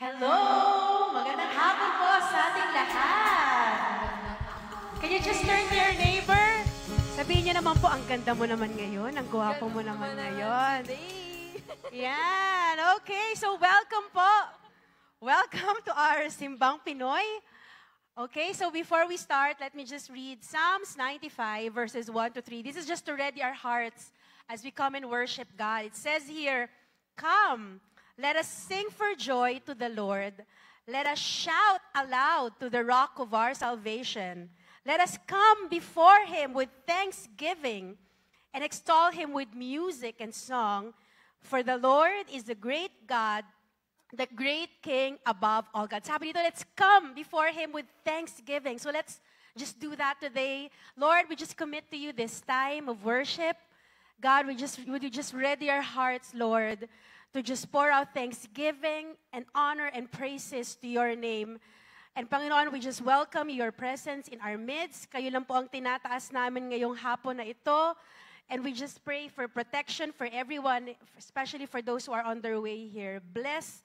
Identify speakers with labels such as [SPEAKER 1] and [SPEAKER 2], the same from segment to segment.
[SPEAKER 1] Hello! Magandang hapon po sa ating lahat. Can you just turn to your neighbor? Sabihin niyo naman po, ang ganda mo naman ngayon, ang gwapo mo naman ngayon. Yan, okay. So welcome po. Welcome to our Simbang Pinoy. Okay, so before we start, let me just read Psalms 95 verses 1 to 3. This is just to ready our hearts as we come and worship God. It says here, "Come, let us sing for joy to the Lord. Let us shout aloud to the rock of our salvation. Let us come before Him with thanksgiving and extol Him with music and song. For the Lord is the great God, the great King above all gods." Sabi dito, let's come before Him with thanksgiving. So let's just do that today. Lord, we just commit to you this time of worship. God, would you just ready our hearts, Lord, to just pour out thanksgiving and honor and praises to your name. And Panginoon, we just welcome your presence in our midst. Kayo lang po ang tinataas namin ngayong hapon na ito. And we just pray for protection for everyone, especially for those who are on their way here. Bless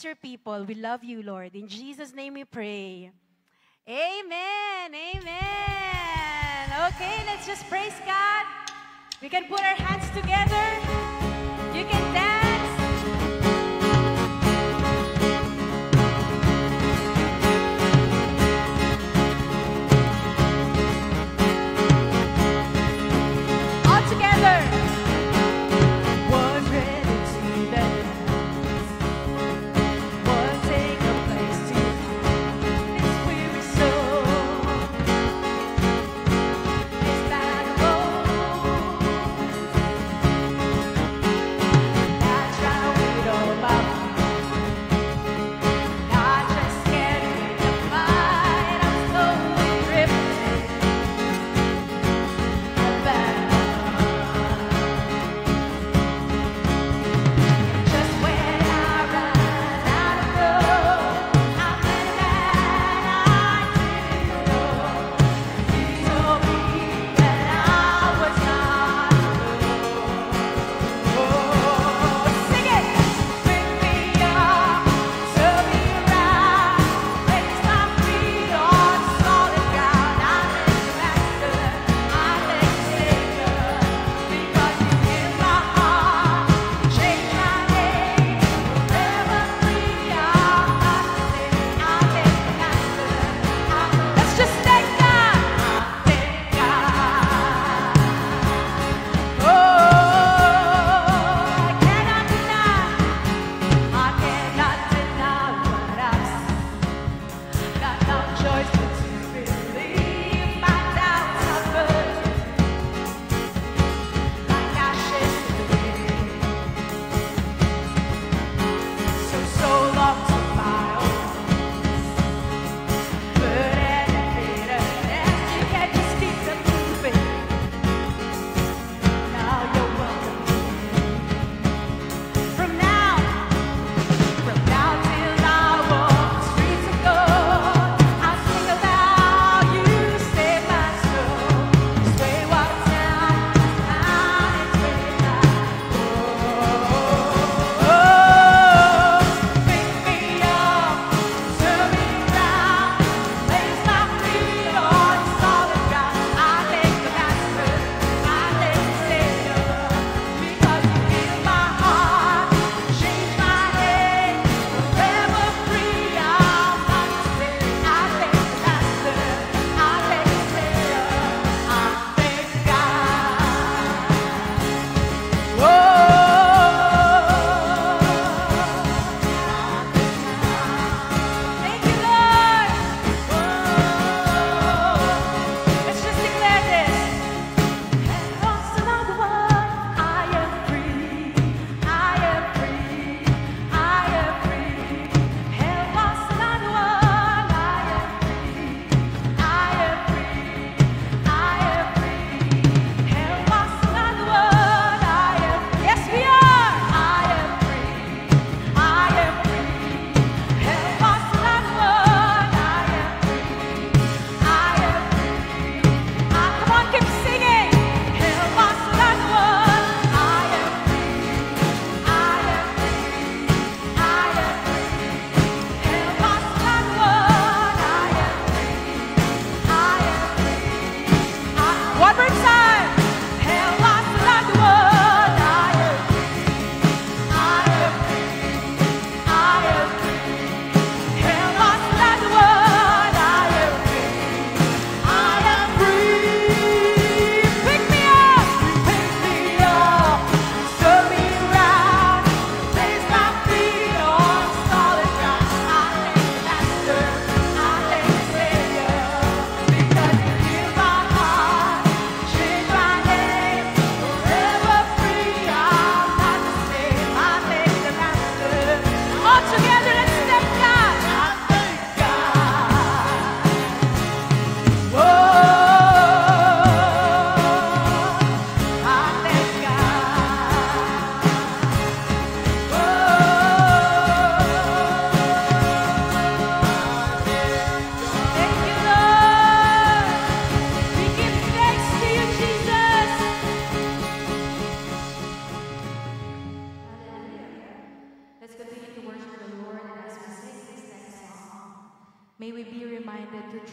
[SPEAKER 1] your people. We love you, Lord. In Jesus' name we pray. Amen. Amen. Okay, let's just praise God. We can put our hands together. You can dance.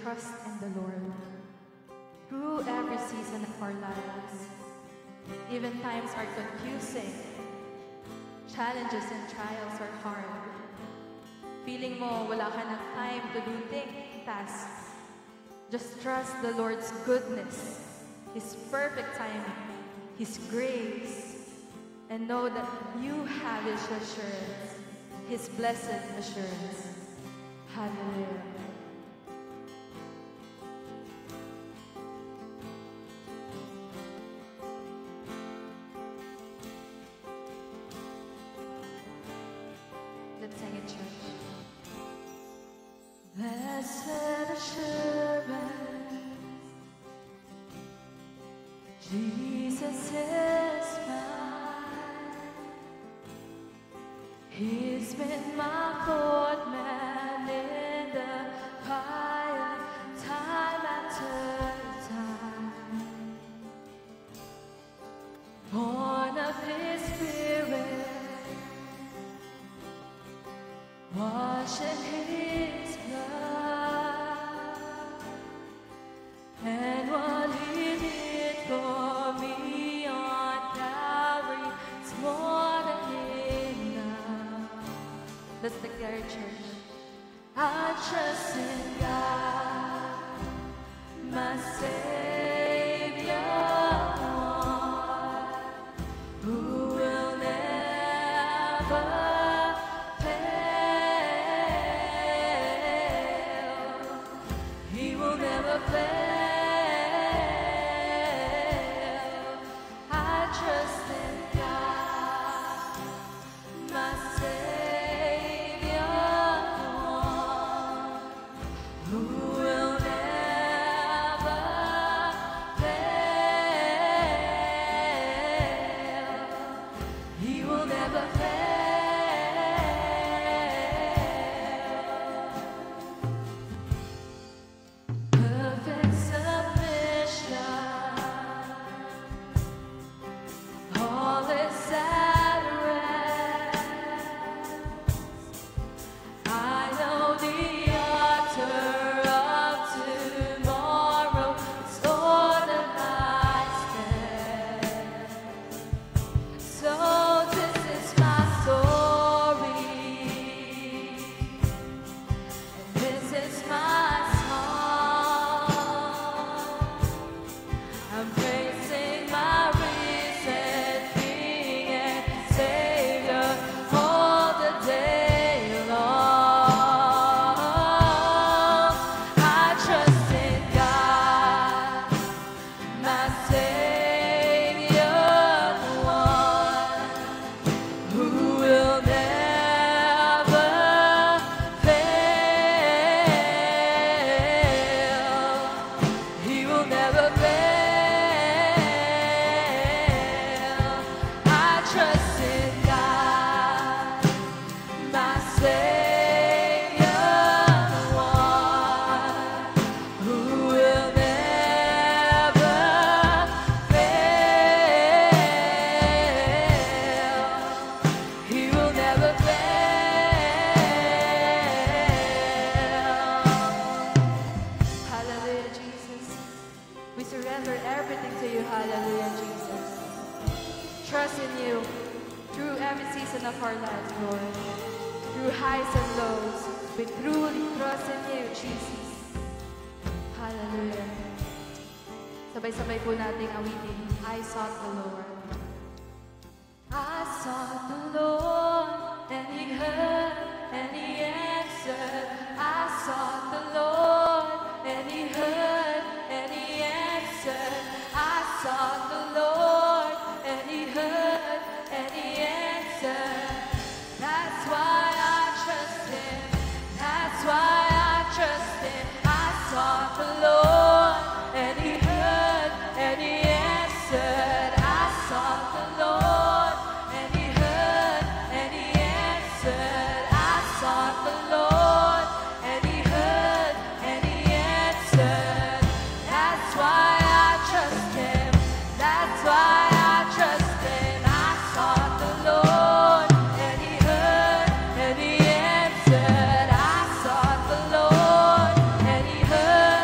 [SPEAKER 2] trust in the Lord through every season of our lives. Even times are confusing, challenges and trials are hard. Feeling mo wala ka ng time to do tasks. Just trust the Lord's goodness, His perfect timing, His grace, and know that you have His assurance, His blessed assurance. Hallelujah. Let's sing it, church. Blessed assurance, Jesus is mine. He's been my fourth man in the fire, time after time. Born of His Spirit, washed in His blood, and what He did for me on Calvary is more than enough. Let's declare it, church. I trust in God, my Savior, one who will never fail. I trust in God, my Savior, one who will never fail. He will never fail. Perfect submission, all is at rest. I know the author of tomorrow is ordered my steps. So this is my story, and this is my I'm praising my risen King and Savior all the day long. I trust in God, my Savior, the one who will never fail. He will never fail. We surrender everything to you, hallelujah, Jesus. Trust in you through every season of our lives, Lord. Through highs and lows, we truly trust in you, Jesus. Hallelujah. Sabay-sabay po nating awitin, I sought the Lord. I sought the Lord, and He heard, and He answered. I sought the Lord, and He heard, and He answered. I sought the Lord, and He heard, and He answered. That's why I trust Him. That's why I trust Him. I sought the Lord, and He heard, and He answered. I sought the Lord, and He heard, and He answered. I sought the Lord, and He heard, and He answered. That's why I trust Him. That's why I trust Him. I sought the Lord, and He heard, and He answered. I sought the Lord, and He heard.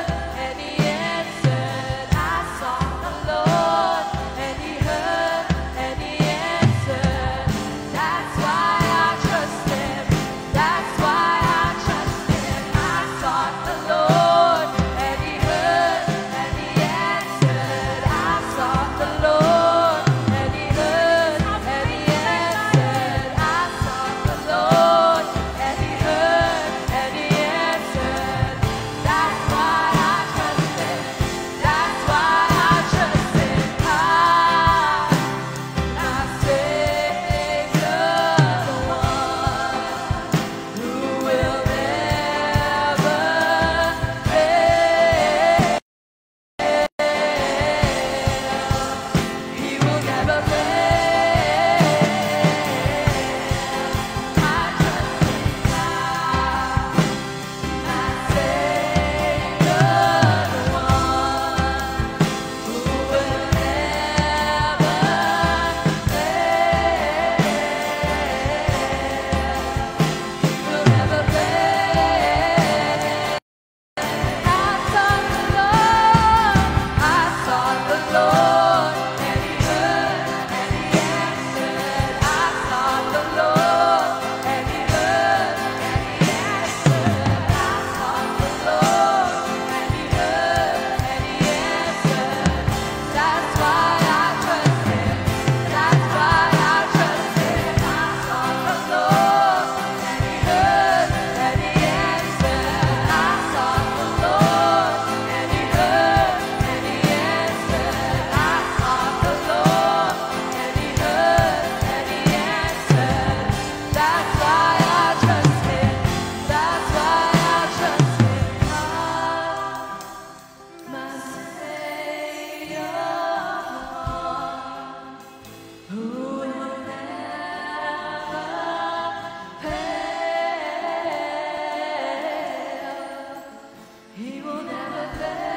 [SPEAKER 2] He will never fail.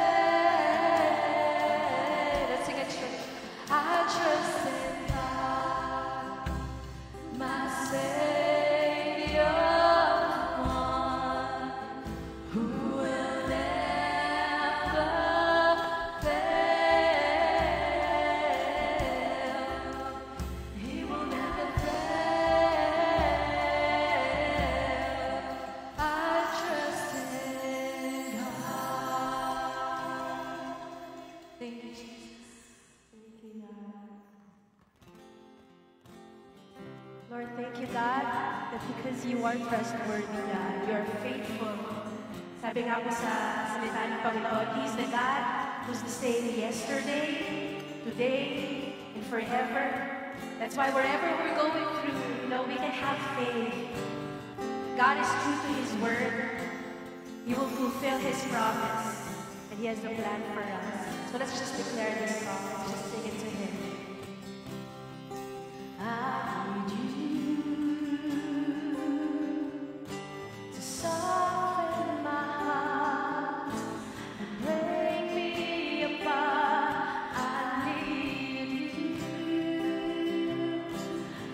[SPEAKER 2] Let's sing it, church. I trust in God, my Savior, one who will never fail. He will never fail. I trust in God. Thank you, Jesus. Thank you, God.
[SPEAKER 1] Lord, thank you, God, that because you are trustworthy, God, you are faithful. Sabi nga po sa salita ng Panginoon, He's the God who's the same yesterday, today, and forever. That's why wherever we're going through, we can have faith. God is true to His word. He will fulfill His promise, and He has a plan for us. So let's just declare this song. Let's just sing it to Him. I need you to soften my heart and break me apart. I need you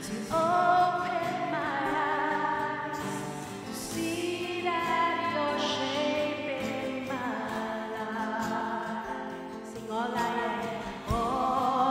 [SPEAKER 1] to open my eyes to see that you're shaping my life. Sing all I am. All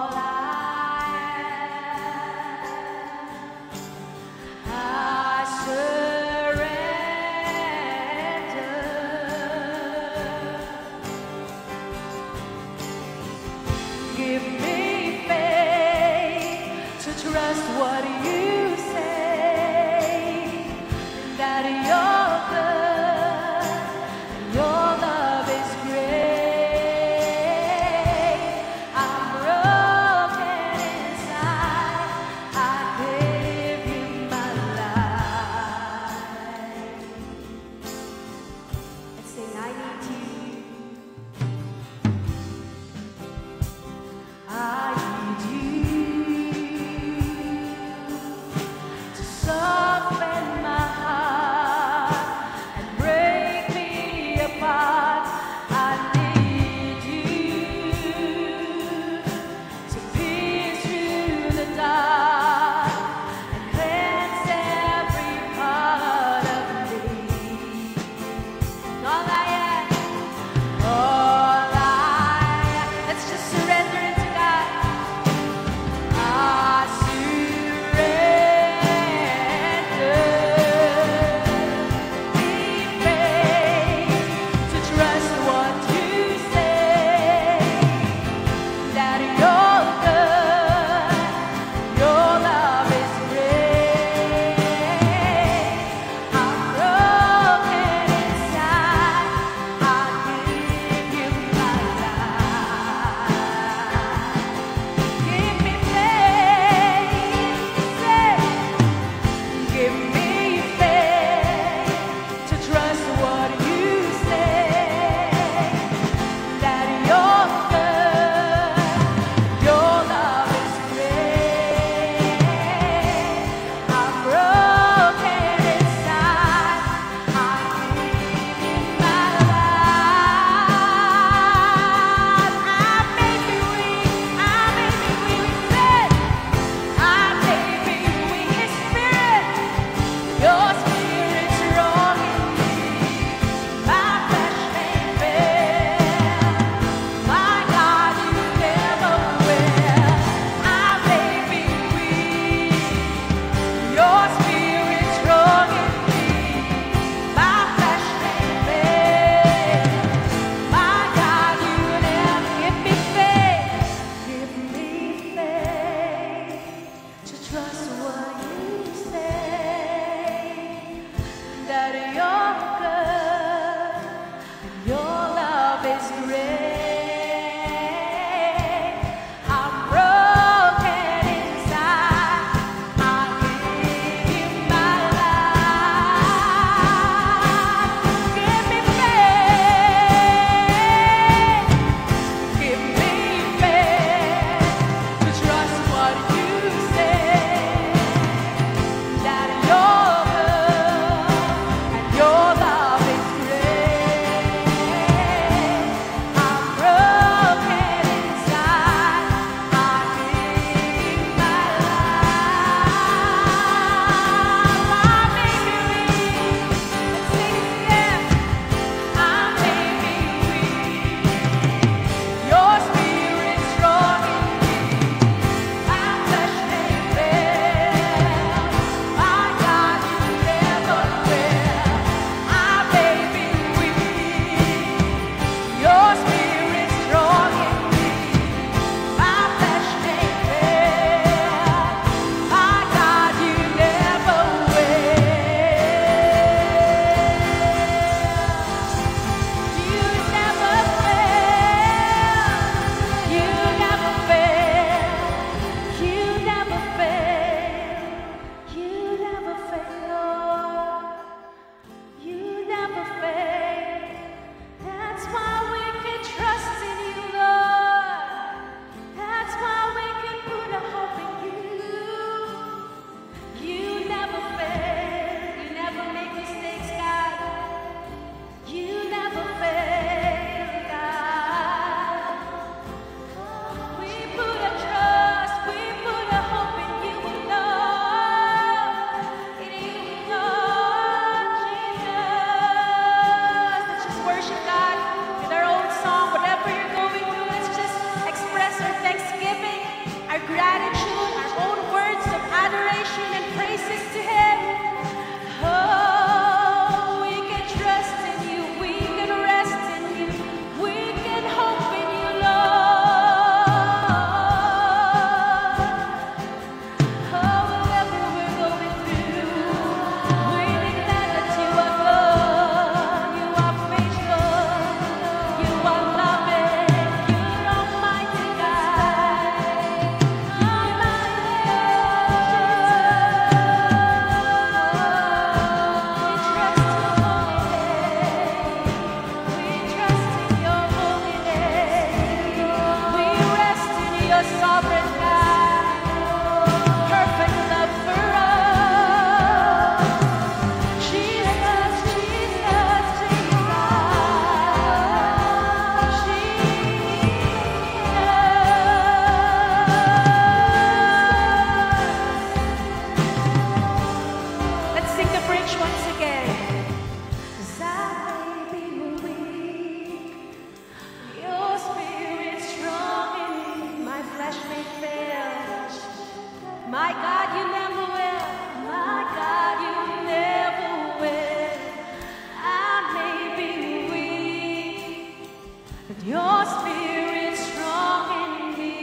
[SPEAKER 1] your spirit strong in me.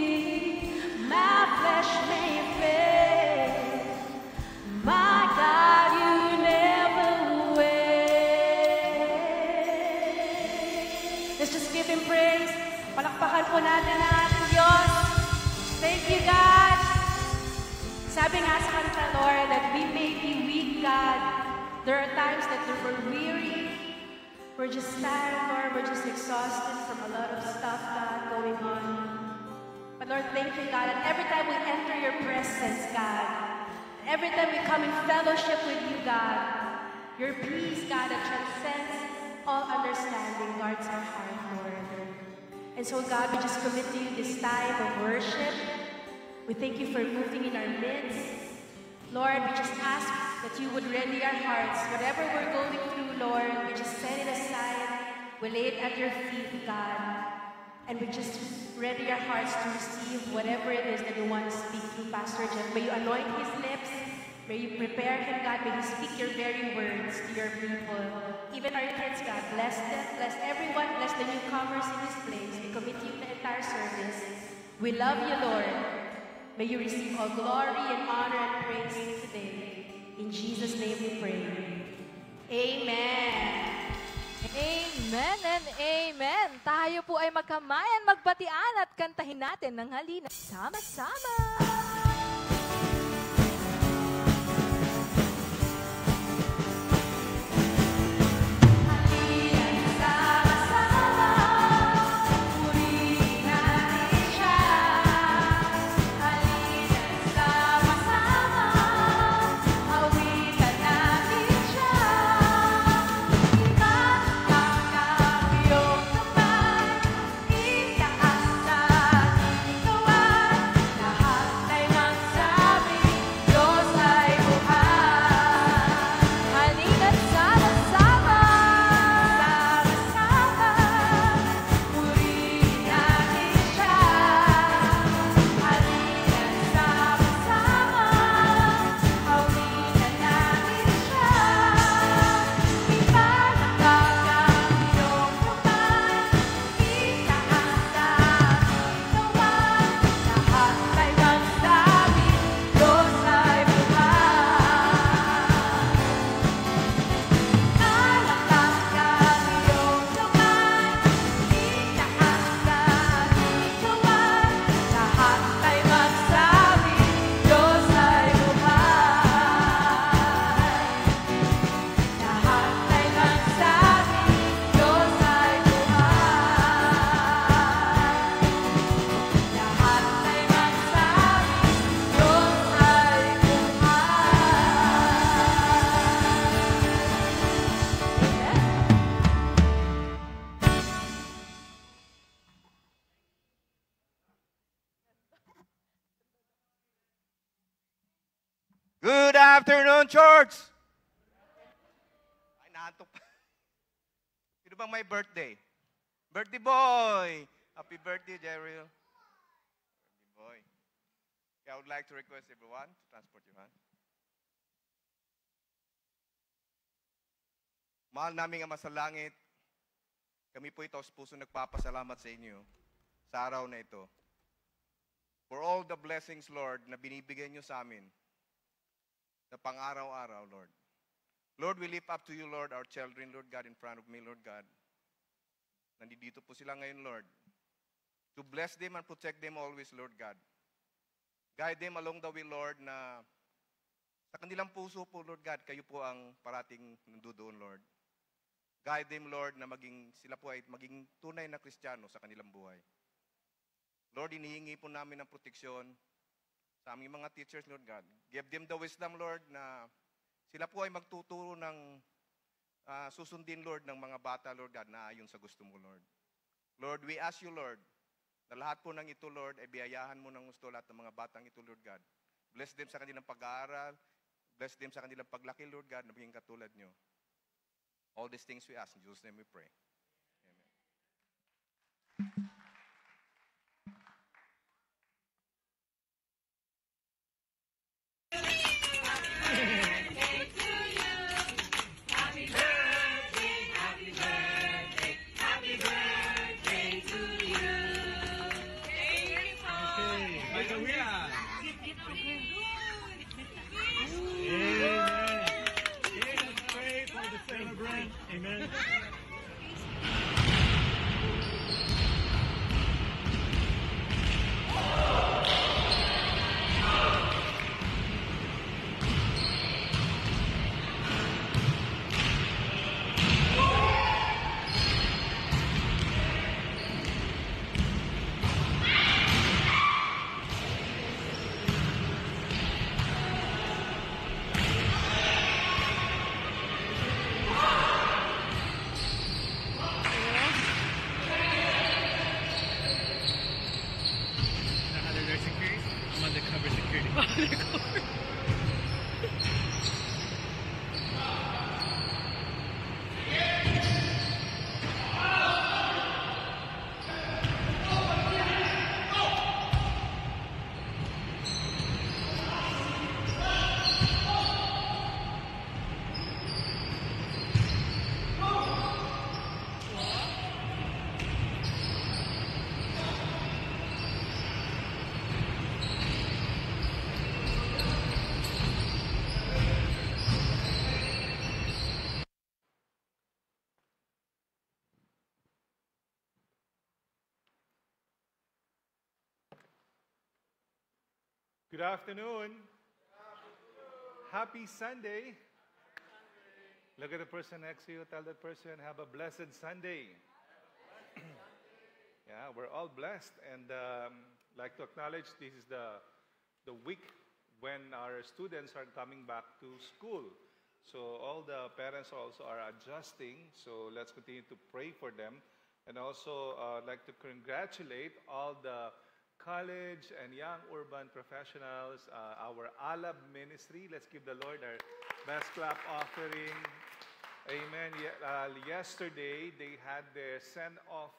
[SPEAKER 1] My flesh may fail, my God, you never will. Let's just give Him praise. Palakpakan po natin ang ating Diyos. Thank you, God. Sabi nga sa kanta, Lord, that we may be weak, God. There are times that we're weary. We're just tired, Lord. We're just exhausted from a lot of stuff, God, going on. But Lord, thank you, God. And every time we enter your presence, God, every time we come in fellowship with you, God, your peace, God, that transcends all understanding, guards our heart, Lord. And so, God, we just commit to you this time of worship. We thank you for moving in our midst. Lord, we just ask that you would ready our hearts. Whatever we're going through, Lord, we just set it aside. We lay it at your feet, God. And we just ready our hearts to receive whatever it is that you want to speak through Pastor Jeff. May you anoint his lips. May you prepare him, God. May he speak your very words to your people. Even our kids, God, bless them. Bless everyone. Bless the newcomers in this place. We commit to you the entire service. We love you, Lord. May you receive all glory and honor and praise today. In Jesus' name we pray. Amen.
[SPEAKER 2] Amen and amen. Tayo po ay magkamayan, magbatian at kantahin natin ng halina. Sama-sama!
[SPEAKER 3] Good afternoon, church! Ay, naantok pa. Sino bang may birthday? Birthday boy! Happy birthday, Jerry. Birthday boy. I would like to request everyone to transport your hand. Mahal naming Ama sa langit, kami po ito sa puso nagpapasalamat sa inyo sa araw na ito. For all the blessings, Lord, na binibigay nyo sa amin na pang-araw-araw, Lord. Lord, we lift up to you, Lord, our children, Lord God, in front of me, Lord God. Nandito po sila ngayon, Lord. To bless them and protect them always, Lord God. Guide them along the way, Lord, na sa kanilang puso po, Lord God, kayo po ang parating nandoon, Lord. Guide them, Lord, na sila po ay maging tunay na Kristiyano sa kanilang buhay. Lord, inihingi po namin ng proteksyon sa aming mga teachers, Lord God. Give them the wisdom, Lord, na sila po ay magtuturo ng susundin, Lord, ng mga bata, Lord God, na ayon sa gusto mo, Lord. Lord, we ask you, Lord, na lahat po ng ito, Lord, ay biyayahan mo ng gusto lahat ng mga batang ito, Lord God. Bless them sa kanilang pag-aaral. Bless them sa kanilang paglaki, Lord God, na maging katulad nyo. All these things we ask. In Jesus' name we pray. Amen.
[SPEAKER 4] Happy birthday to Good afternoon. Happy Sunday. Look at the person next to you. Tell that person, have a blessed Sunday. Yeah, we're all blessed. And like to acknowledge this is the week when our students are coming back to school. So all the parents also are adjusting. So let's continue to pray for them. And also like to congratulate all the college and young urban professionals, our Alab ministry. Let's give the Lord our best clap offering. Amen. Yesterday, they had their send-off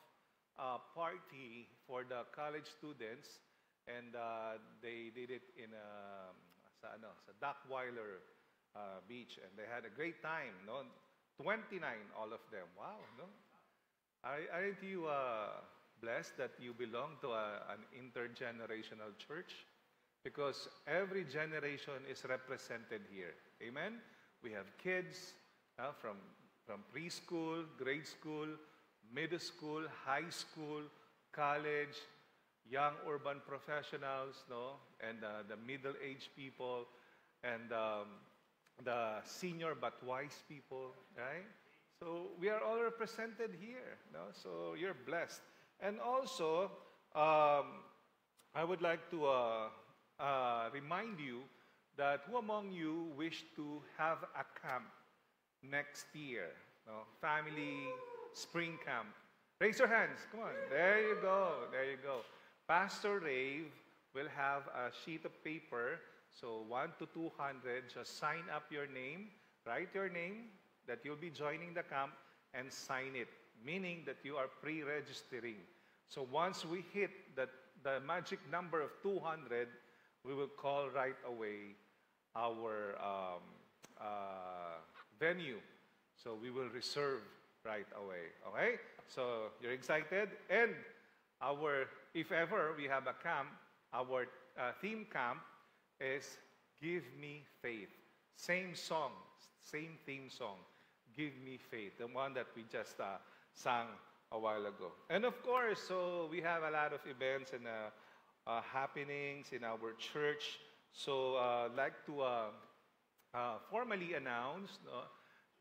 [SPEAKER 4] party for the college students, and they did it in sa Dockweiler Beach, and they had a great time. No, 29, all of them. Wow, no. Aren't you blessed that you belong to an intergenerational church? Because every generation is represented here. Amen? We have kids from preschool, grade school, middle school, high school, college, young urban professionals, no? And the middle-aged people, and the senior but wise people, right? So we are all represented here, no? So you're blessed. And also, I would like to remind you that who among you wish to have a camp next year? No? Family spring camp. Raise your hands. Come on. There you go. There you go. Pastor Rave will have a sheet of paper. So 1 to 200, just sign up your name. Write your name that you'll be joining the camp and sign it, meaning that you are pre-registering. So once we hit the magic number of 200, we will call right away our venue. So we will reserve right away. Okay? So you're excited? And if ever we have a camp, our theme camp is Give Me Faith. Same song, same theme song. Give Me Faith, the one that we just sang a while ago. And of course, so we have a lot of events and happenings in our church. So I'd like to formally announce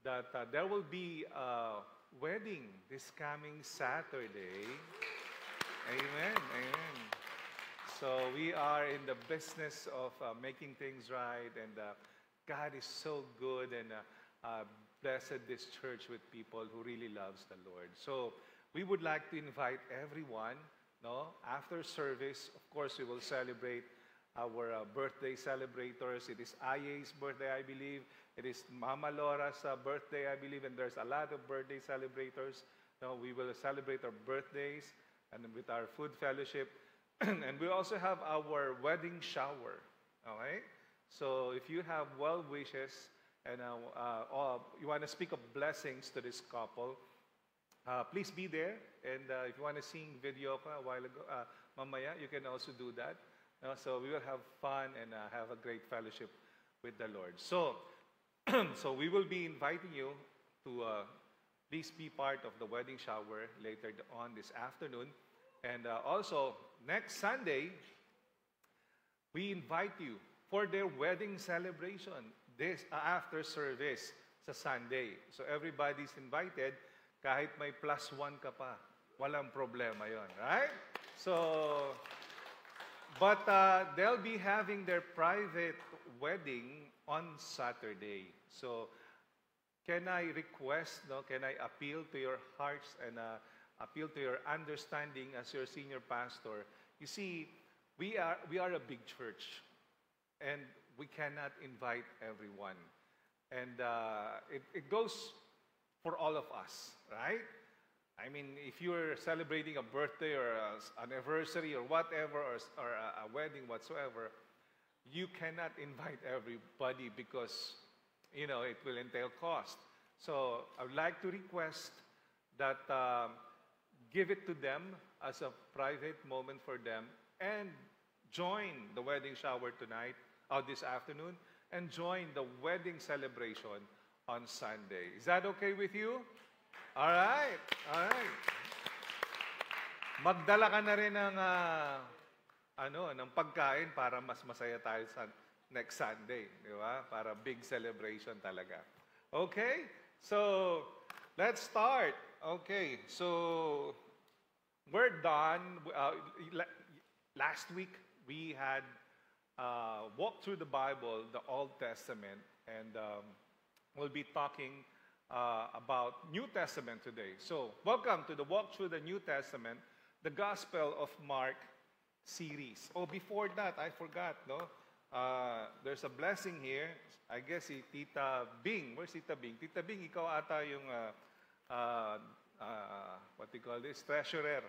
[SPEAKER 4] that there will be a wedding this coming Saturday. Amen, amen. So we are in the business of making things right, and God is so good, and blessed this church with people who really loves the Lord. So we would like to invite everyone, no? After service, of course, we will celebrate our birthday celebrators. It is Aya's birthday, I believe. It is Mama Laura's birthday, I believe, and there's a lot of birthday celebrators. No, we will celebrate our birthdays and with our food fellowship. And we also have our wedding shower, okay? So if you have well wishes and you want to speak of blessings to this couple, please be there. And if you want to sing video a while ago, mamaya, you can also do that. So we will have fun and have a great fellowship with the Lord. So, so we will be inviting you to please be part of the wedding shower later on this afternoon. And also, next Sunday, we invite you for their wedding celebration this after service sa Sunday. So everybody's invited. Kahit may +1 ka pa, walang problema yon, right? So, but they'll be having their private wedding on Saturday. So, can I request, no? Can I appeal to your hearts and appeal to your understanding as your senior pastor? You see, we are a big church, and we cannot invite everyone. And it goes for all of us, right? I mean, if you're celebrating a birthday or an anniversary or whatever, or a wedding whatsoever, you cannot invite everybody because, you know, it will entail cost. So I would like to request that give it to them as a private moment for them, and join the wedding shower tonight, or this afternoon, and join the wedding celebration on Sunday. Is that okay with you? All right. All right. Magdala ka na rin ng, ng pagkain para mas masaya tayo sa next Sunday. Di ba? Para big celebration talaga. Okay? So, let's start. Okay. So, we're done. Last week, we had walked through the Bible, the Old Testament, and we'll be talking about New Testament today. So, welcome to the Walk Through the New Testament, the Gospel of Mark series. Oh, before that, I forgot, no? There's a blessing here. I guess si Tita Bing. Where's Tita Bing? Tita Bing, ikaw ata yung, what do you call this? Treasurer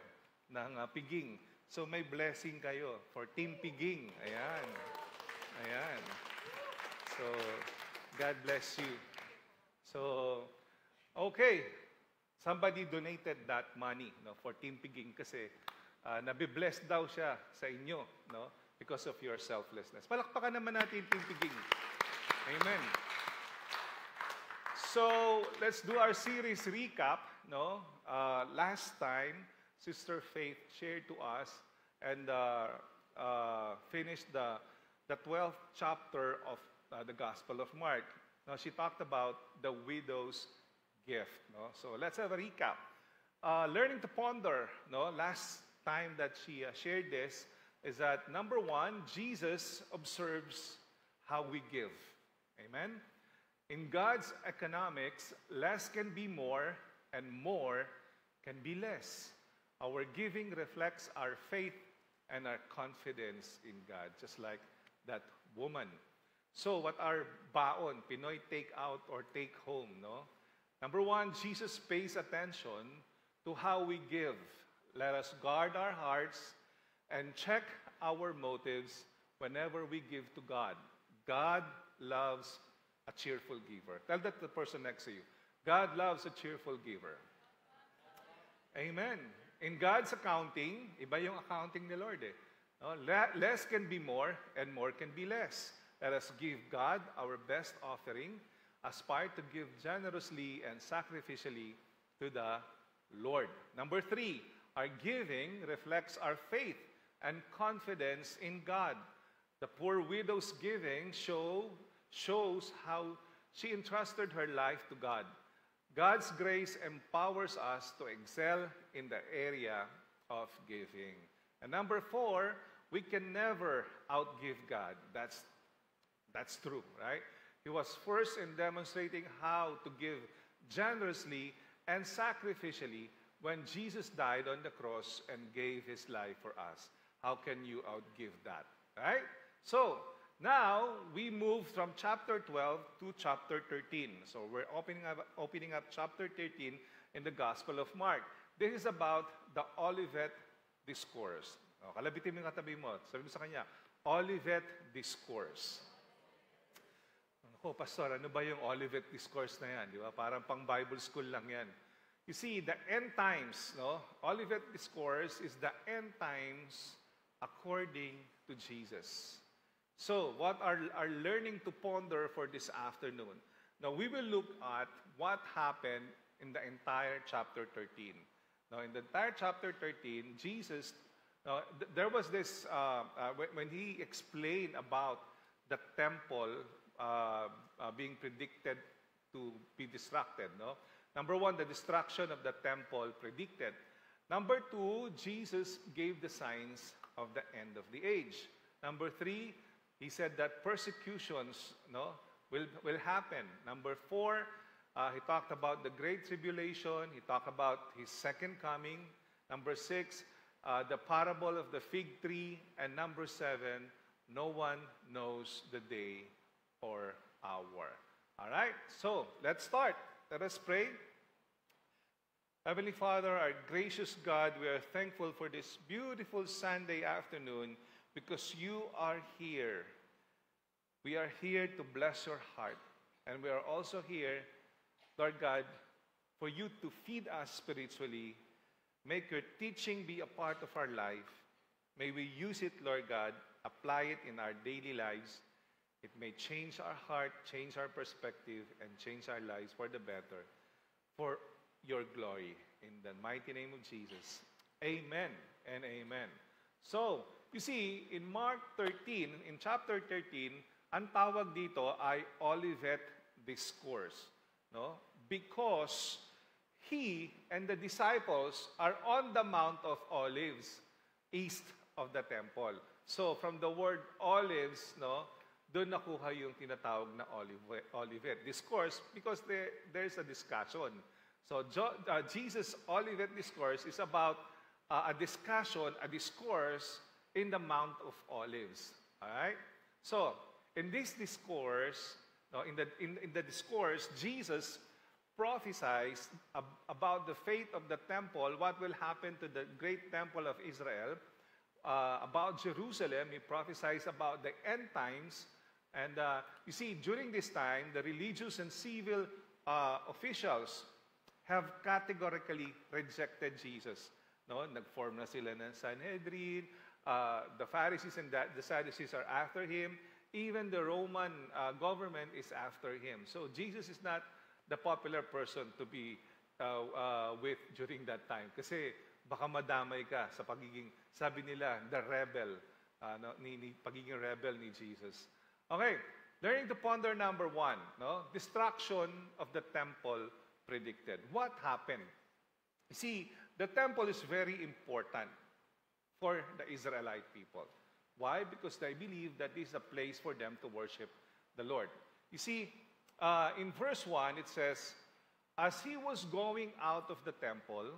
[SPEAKER 4] ng Piging. So, may blessing kayo for Team Piging. Ayan. Ayan. So, God bless you. So, okay. Somebody donated that money, no, for Team Piging kasi nabibless daw siya sa inyo, no, because of your selflessness. Palakpakan naman natin Team Piging. Amen. So, let's do our series recap, no. Last time, Sister Faith shared to us and finished the 12th chapter of the Gospel of Mark. Now, she talked about the widow's gift. No? So, let's have a recap. Learning to ponder, no? Last time that she shared this is that, number one, Jesus observes how we give. Amen? In God's economics, less can be more and more can be less. Our giving reflects our faith and our confidence in God, just like that woman. So, what are baon, Pinoy take out or take home, no? Number one, Jesus pays attention to how we give. Let us guard our hearts and check our motives whenever we give to God. God loves a cheerful giver. Tell that to the person next to you. God loves a cheerful giver. Amen. In God's accounting, iba yung accounting ni Lord eh. No? Less can be more and more can be less. Let us give God our best offering, aspire to give generously and sacrificially to the Lord. Number three, our giving reflects our faith and confidence in God. The poor widow's giving shows how she entrusted her life to God. God's grace empowers us to excel in the area of giving. And number four, we can never outgive God. That's true, right? He was first in demonstrating how to give generously and sacrificially when Jesus died on the cross and gave his life for us. How can you outgive that, right? So, now we move from chapter 12 to chapter 13. So, we're opening up chapter 13 in the Gospel of Mark. This is about the Olivet Discourse. Kalabitin mo yung katabi mo. Sabi mo sa kanya, Olivet Discourse. Oh, Pastor, ano ba yung Olivet Discourse na yan? Di ba? Parang pang Bible school lang yan. You see, the end times, no? Olivet Discourse is the end times according to Jesus. So, what are learning to ponder for this afternoon? Now, we will look at what happened in the entire chapter 13. Now, in the entire chapter 13, Jesus, there was this, when he explained about the temple being predicted to be destructed, no? Number one, the destruction of the temple predicted. Number two, Jesus gave the signs of the end of the age. Number three, he said that persecutions, no, will happen. Number four, he talked about the Great Tribulation. He talked about his second coming. Number six, the parable of the fig tree. And number seven, No one knows the day or hour. All right, so let's start. Let us pray. Heavenly Father, our gracious God, we are thankful for this beautiful Sunday afternoon because you are here. We are here to bless your heart. And we are also here, Lord God, for you to feed us spiritually. Make your teaching be a part of our life. May we use it, Lord God, apply it in our daily lives. It may change our heart, change our perspective, and change our lives for the better, for your glory. In the mighty name of Jesus. Amen and amen. So, you see, in Mark 13, in chapter 13, ang tawag dito ay Olivet Discourse. No? Because he and the disciples are on the Mount of Olives, east of the temple. So, from the word olives, no, doon nakuha yung tinatawag na Olivet Discourse because there's a discussion. So, Jesus' Olivet Discourse is about a discussion, a discourse in the Mount of Olives. All right? So, in this discourse, no, in the discourse, Jesus prophesies about the fate of the temple, what will happen to the great temple of Israel, about Jerusalem. He prophesies about the end times. And you see, during this time, the religious and civil officials have categorically rejected Jesus. No, nag-form na sila ng Sanhedrin. The Pharisees and the Sadducees are after him. Even the Roman government is after him. So Jesus is not the popular person to be with during that time. Kasi baka madamay ka sa pagiging, sabi nila, the rebel, pagiging rebel ni Jesus. Okay, learning to ponder number 1, no? Destruction of the temple predicted. What happened? You see, the temple is very important for the Israelite people. Why? Because they believe that this is a place for them to worship the Lord. You see, in verse 1, it says, as he was going out of the temple,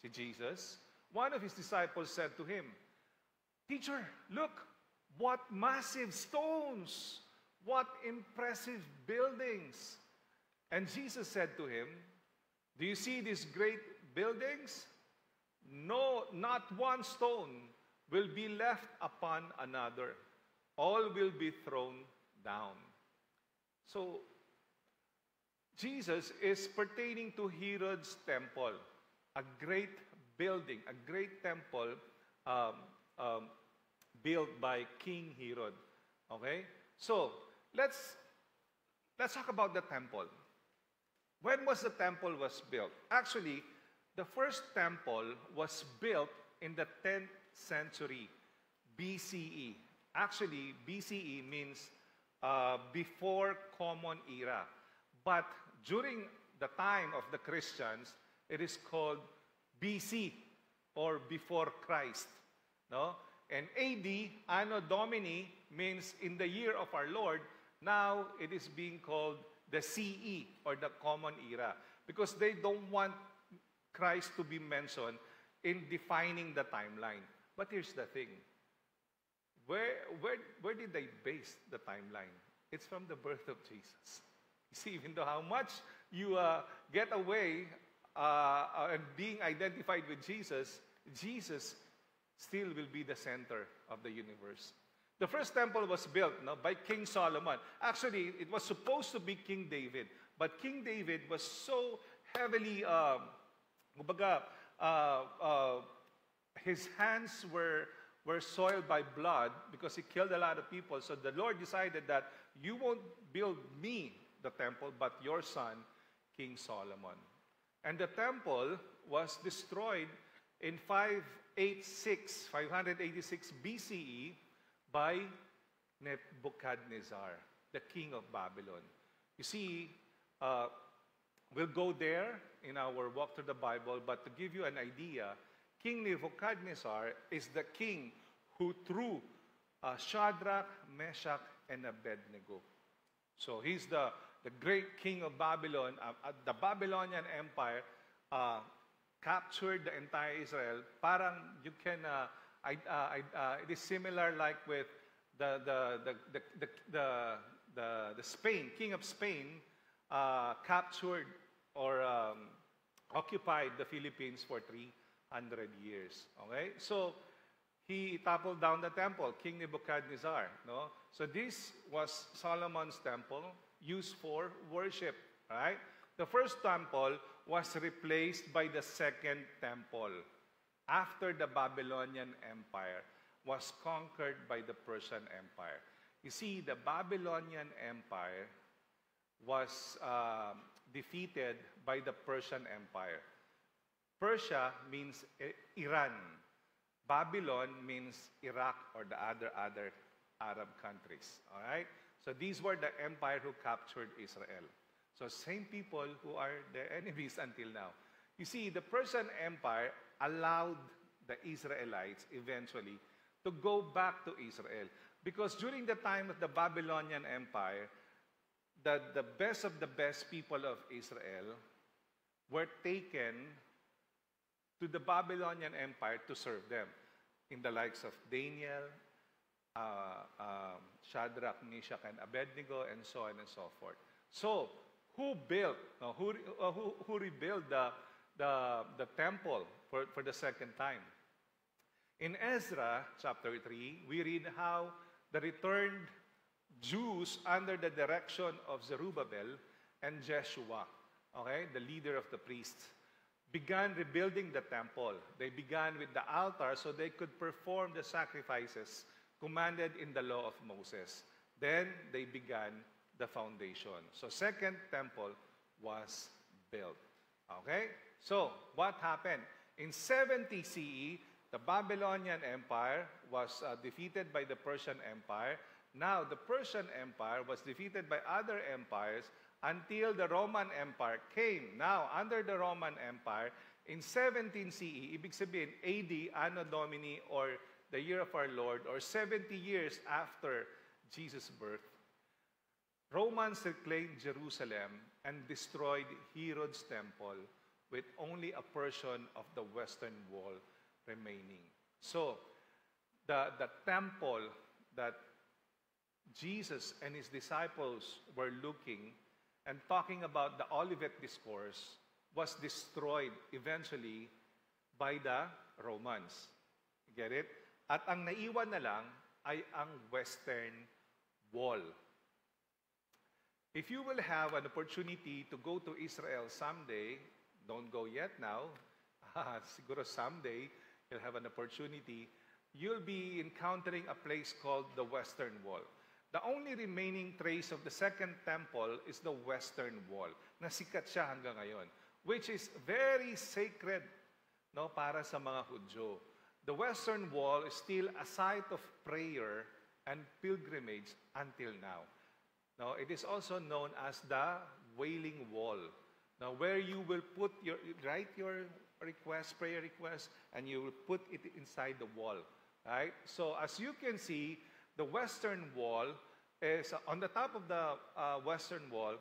[SPEAKER 4] si Jesus, one of his disciples said to him, Teacher, look, what massive stones, what impressive buildings. And Jesus said to him, do you see these great buildings? No, not one stone will be left upon another. All will be thrown down. So, Jesus is pertaining to Herod's temple, a great building, a great temple built by King Herod. Okay? So, let's talk about the temple. When was the temple was built? Actually, the first temple was built in the 10th century BCE. Actually, BCE means before Common Era. But during the time of the Christians, it is called BC or before Christ. No? And AD, Anno Domini, means in the year of our Lord. Now it is being called the CE or the Common Era because they don't want Christ to be mentioned in defining the timeline. But here's the thing. Where did they base the timeline? It's from the birth of Jesus. You see, even though how much you get away and being identified with Jesus, Jesus still will be the center of the universe. The first temple was built by King Solomon. Actually, it was supposed to be King David. But King David was so heavily, his hands were soiled by blood because he killed a lot of people. So the Lord decided that you won't build me the temple, but your son, King Solomon. And the temple was destroyed in 586 BCE by Nebuchadnezzar, the king of Babylon. You see, we'll go there in our walk through the Bible, but to give you an idea, King Nebuchadnezzar is the king who threw Shadrach, Meshach, and Abednego. So he's the great king of Babylon. The Babylonian Empire captured the entire Israel. Parang you can, it is similar like with the Spain, king of Spain, captured or occupied the Philippines for 300 years. Okay? So, he toppled down the temple, King Nebuchadnezzar. No? So this was Solomon's temple used for worship. Right? The first temple was replaced by the second temple after the Babylonian Empire was conquered by the Persian Empire. You see, the Babylonian Empire was defeated by the Persian Empire. Persia means Iran. Babylon means Iraq or the other Arab countries. All right? So these were the empire who captured Israel. So same people who are the enemies until now. You see, the Persian Empire allowed the Israelites eventually to go back to Israel. Because during the time of the Babylonian Empire, the best of the best people of Israel were taken to the Babylonian Empire to serve them, in the likes of Daniel, Shadrach, Meshach, and Abednego, and so on and so forth. So, who rebuilt the temple for the second time? In Ezra chapter 3, we read how the returned Jews under the direction of Zerubbabel and Jeshua, okay, the leader of the priests, began rebuilding the temple. They began with the altar so they could perform the sacrifices commanded in the law of Moses. Then they began the foundation. So second temple was built. Okay? So what happened? In 70 CE, the Babylonian Empire was defeated by the Persian Empire. Now, the Persian Empire was defeated by other empires until the Roman Empire came. Now, under the Roman Empire, in 17 CE, ibig sabihin, AD, Anno Domini, or the year of our Lord, or 70 years after Jesus' birth, Romans reclaimed Jerusalem and destroyed Herod's temple with only a portion of the western wall remaining. So, the temple that Jesus and his disciples were looking and talking about the Olivet Discourse was destroyed eventually by the Romans. Get it? At ang naiwan na lang ay ang Western Wall. If you will have an opportunity to go to Israel someday, don't go yet now, siguro someday you'll have an opportunity, you'll be encountering a place called the Western Wall. The only remaining trace of the second temple is the Western Wall. Nasikat siya hanggang ngayon, which is very sacred, no, para sa mga Hudyo. The Western Wall is still a site of prayer and pilgrimage until now. Now, it is also known as the Wailing Wall. Now, where you will write your request, prayer request, and you will put it inside the wall. Right? So, as you can see, the Western Wall is on the top of the Western Wall.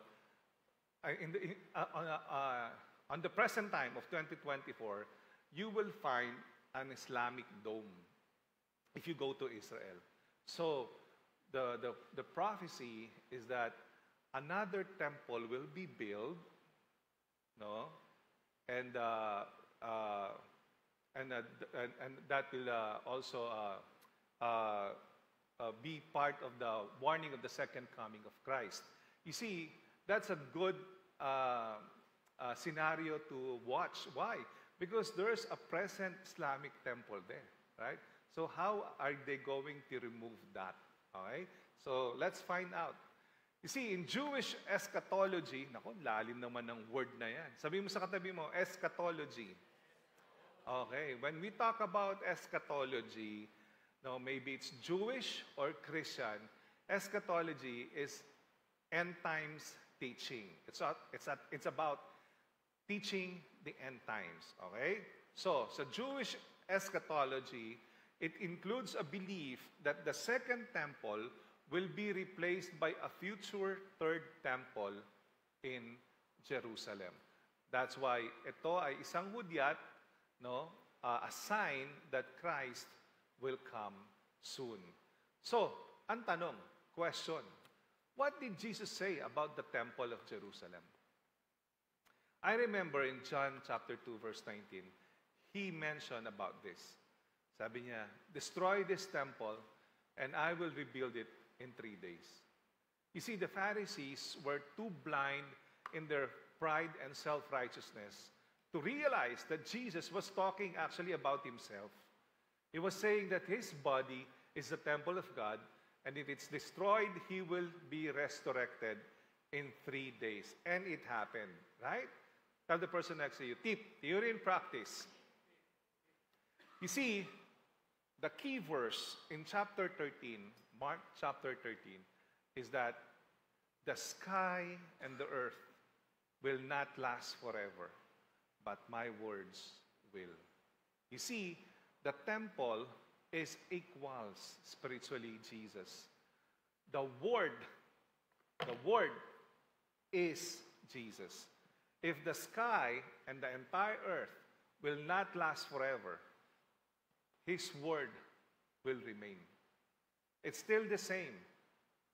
[SPEAKER 4] On the present time of 2024, you will find an Islamic dome if you go to Israel. So, the prophecy is that another temple will be built, no, and that will also be part of the warning of the second coming of Christ. You see, that's a good scenario to watch. Why? Because there's a present Islamic temple there, right? So how are they going to remove that? Okay? So let's find out. You see, in Jewish eschatology, naku, lalim naman ng word na yan. Sabi mo sa katabi mo, eschatology. Okay, when we talk about eschatology, no, maybe it's Jewish or Christian, eschatology is end times teaching. It's about teaching the end times. Okay? So Jewish eschatology, it includes a belief that the second temple will be replaced by a future third temple in Jerusalem. That's why ito ay isang hudyat, no, a sign that Christ will come soon. So, ang tanong, question, what did Jesus say about the temple of Jerusalem? I remember in John chapter 2, verse 19, he mentioned about this. Sabi niya, destroy this temple, and I will rebuild it in 3 days. You see, the Pharisees were too blind in their pride and self-righteousness to realize that Jesus was talking actually about himself. He was saying that his body is the temple of God, and if it's destroyed, he will be resurrected in 3 days. And it happened, right? Tell the person next to you, tip, theory and practice. You see, the key verse in chapter 13, Mark chapter 13, is that the sky and the earth will not last forever, but my words will. You see, the temple is equals spiritually Jesus. The Word is Jesus. If the sky and the entire earth will not last forever, His Word will remain. It's still the same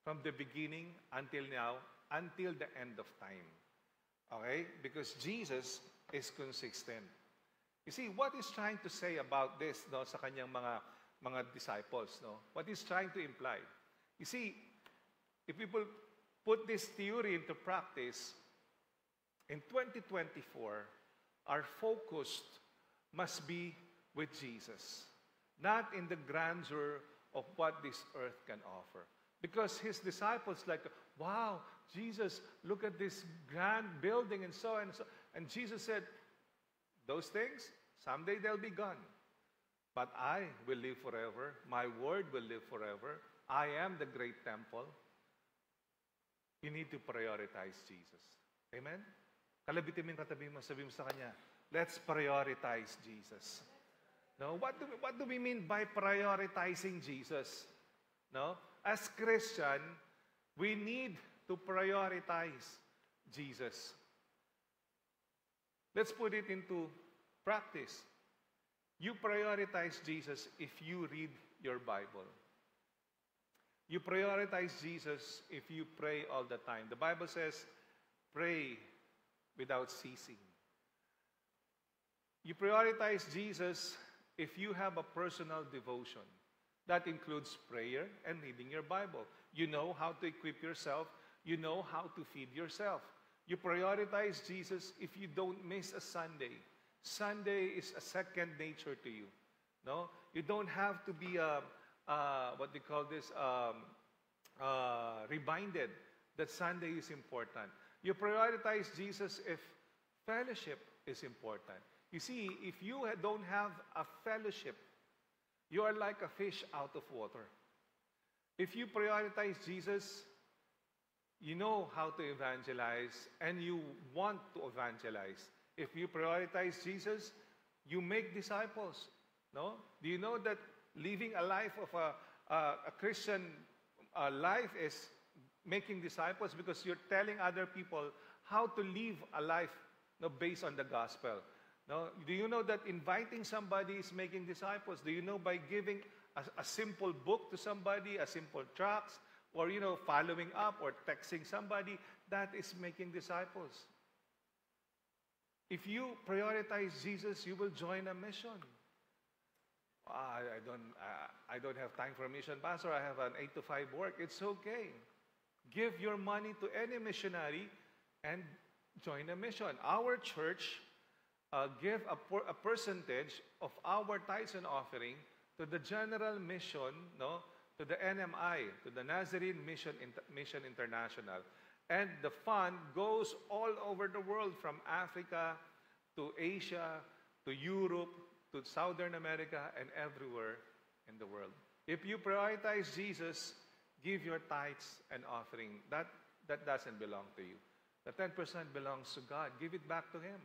[SPEAKER 4] from the beginning until now, until the end of time. Okay? Because Jesus is consistent. You see, what he's trying to say about this, no, sa kanyang mga disciples, no? What he's trying to imply. You see, if people put this theory into practice, in 2024, our focus must be with Jesus, not in the grandeur of what this earth can offer. Because his disciples like, wow, Jesus, look at this grand building and so and so. And Jesus said, those things, someday they'll be gone. But I will live forever. My word will live forever. I am the great temple. You need to prioritize Jesus. Amen? Kalabitin mo yung katabi mo, sabi mo sa kanya, let's prioritize Jesus. No? What do we mean by prioritizing Jesus? No? As Christian, we need to prioritize Jesus. Let's put it into practice. You prioritize Jesus if you read your Bible. You prioritize Jesus if you pray all the time. The Bible says, pray without ceasing. You prioritize Jesus if you have a personal devotion. That includes prayer and reading your Bible. You know how to equip yourself. You know how to feed yourself. You prioritize Jesus if you don't miss a Sunday. Sunday is a second nature to you. No? You don't have to be what they call this, reminded that Sunday is important. You prioritize Jesus if fellowship is important. You see, if you don't have a fellowship, you are like a fish out of water. If you prioritize Jesus, you know how to evangelize and you want to evangelize. If you prioritize Jesus, you make disciples. No? Do you know that living a life of a Christian life is making disciples because you're telling other people how to live a life, no, based on the gospel? No? Do you know that inviting somebody is making disciples? Do you know by giving a simple book to somebody, a simple tracts, or following up or texting somebody, that is making disciples. If you prioritize Jesus, you will join a mission. I don't have time for a mission, Pastor. I have an 8 to 5 work. It's okay. Give your money to any missionary and join a mission. Our church give a percentage of our tithes and offering to the general mission, no, to the NMI, to the Nazarene Mission International. And the fund goes all over the world, from Africa to Asia to Europe to Southern America and everywhere in the world. If you prioritize Jesus, give your tithes and offering. That doesn't belong to you. The 10% belongs to God. Give it back to Him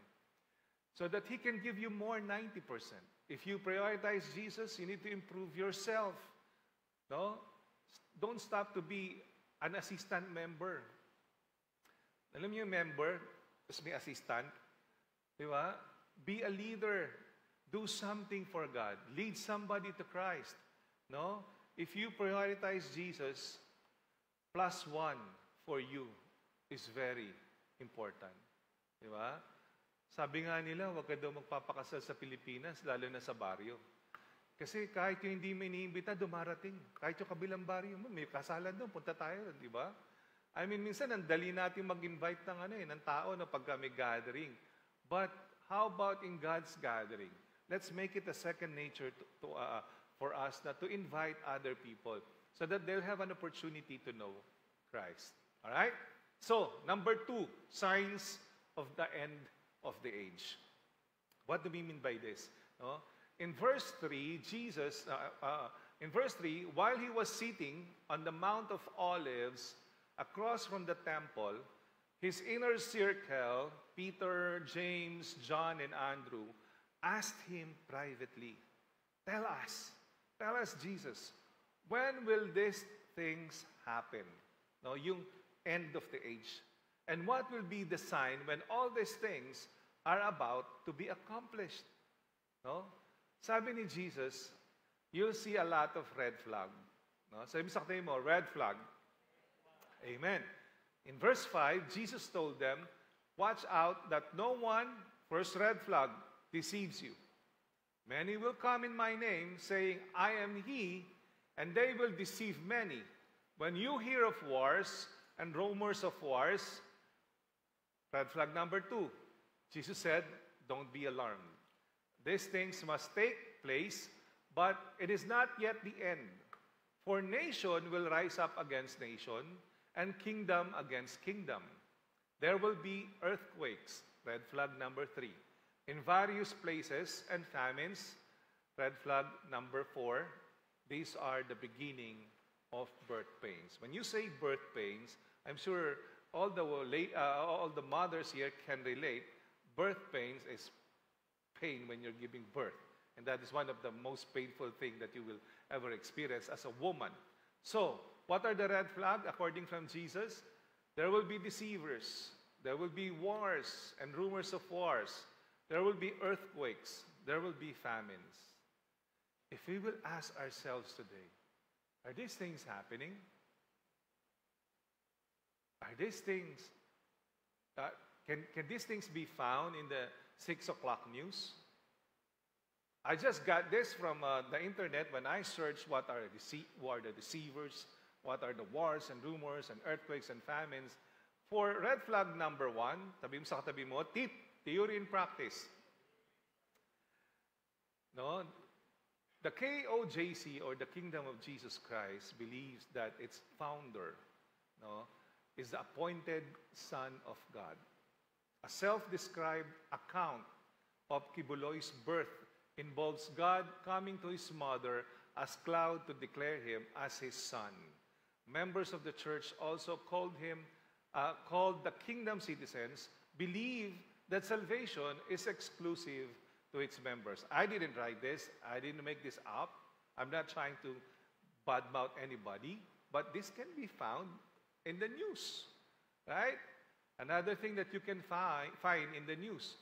[SPEAKER 4] so that He can give you more, 90%. If you prioritize Jesus, you need to improve yourself. No? Don't stop to be an assistant member. Alam niyo yung member, tapos may assistant. Di ba? Be a leader. Do something for God. Lead somebody to Christ. No? if you prioritize Jesus, +1 for you is very important. Di ba? Sabi nga nila, huwag ka daw magpapakasal sa Pilipinas, lalo na sa baryo. Kasi kahit yung hindi mo iniimbita, dumarating. Kahit yung kabilang baryo mo, may kasalan doon, punta tayo, di ba? I mean, minsan, ang dali natin mag-invite ng tao na pagka may gathering. But how about in God's gathering? Let's make it a second nature for us to invite other people so that they'll have an opportunity to know Christ. All right? So, number 2, signs of the end of the age. What do we mean by this? No? In verse 3, while he was sitting on the Mount of Olives across from the temple, his inner circle, Peter, James, John, and Andrew, asked him privately, Tell us, Jesus, when will these things happen? No, yung end of the age. And what will be the sign when all these things are about to be accomplished? No? Sabi ni Jesus, you'll see a lot of red flag. No? Sabi sa katabi mo, red flag. Amen. In verse 5, Jesus told them, watch out that no one, first red flag, deceives you. Many will come in my name, saying, I am he, and they will deceive many. When you hear of wars and rumors of wars, red flag number 2, Jesus said, don't be alarmed. These things must take place, but it is not yet the end. For nation will rise up against nation, and kingdom against kingdom. There will be earthquakes, red flag number 3, in various places, and famines, red flag number 4. These are the beginning of birth pains. When you say birth pains, I'm sure all the mothers here can relate. Birth pains is pain when you're giving birth. And that is one of the most painful things that you will ever experience as a woman. So, what are the red flags according from Jesus? There will be deceivers. There will be wars and rumors of wars. There will be earthquakes. There will be famines. If we will ask ourselves today, are these things happening? Are these things, can these things be found in the 6 o'clock news? I just got this from the internet when I searched what are the deceivers, what are the wars and rumors and earthquakes and famines. For red flag number 1, tabi mo sa katabi mo, tip, theory and practice. No? The KOJC, or the Kingdom of Jesus Christ, believes that its founder, no, is the appointed Son of God. A self-described account of Kibuloy's birth involves God coming to his mother as cloud to declare him as his son. Members of the church also called the kingdom citizens, believe that salvation is exclusive to its members. I didn't write this. I didn't make this up. I'm not trying to badmouth anybody, but this can be found in the news, right? Another thing that you can find in the news,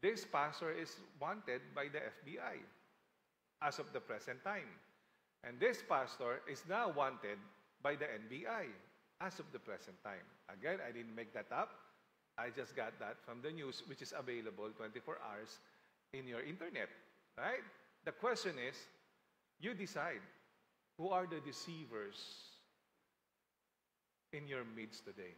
[SPEAKER 4] this pastor is wanted by the FBI as of the present time. And this pastor is now wanted by the NBI as of the present time. Again, I didn't make that up. I just got that from the news, which is available 24 hours in your internet, right? The question is, you decide who are the deceivers in your midst today.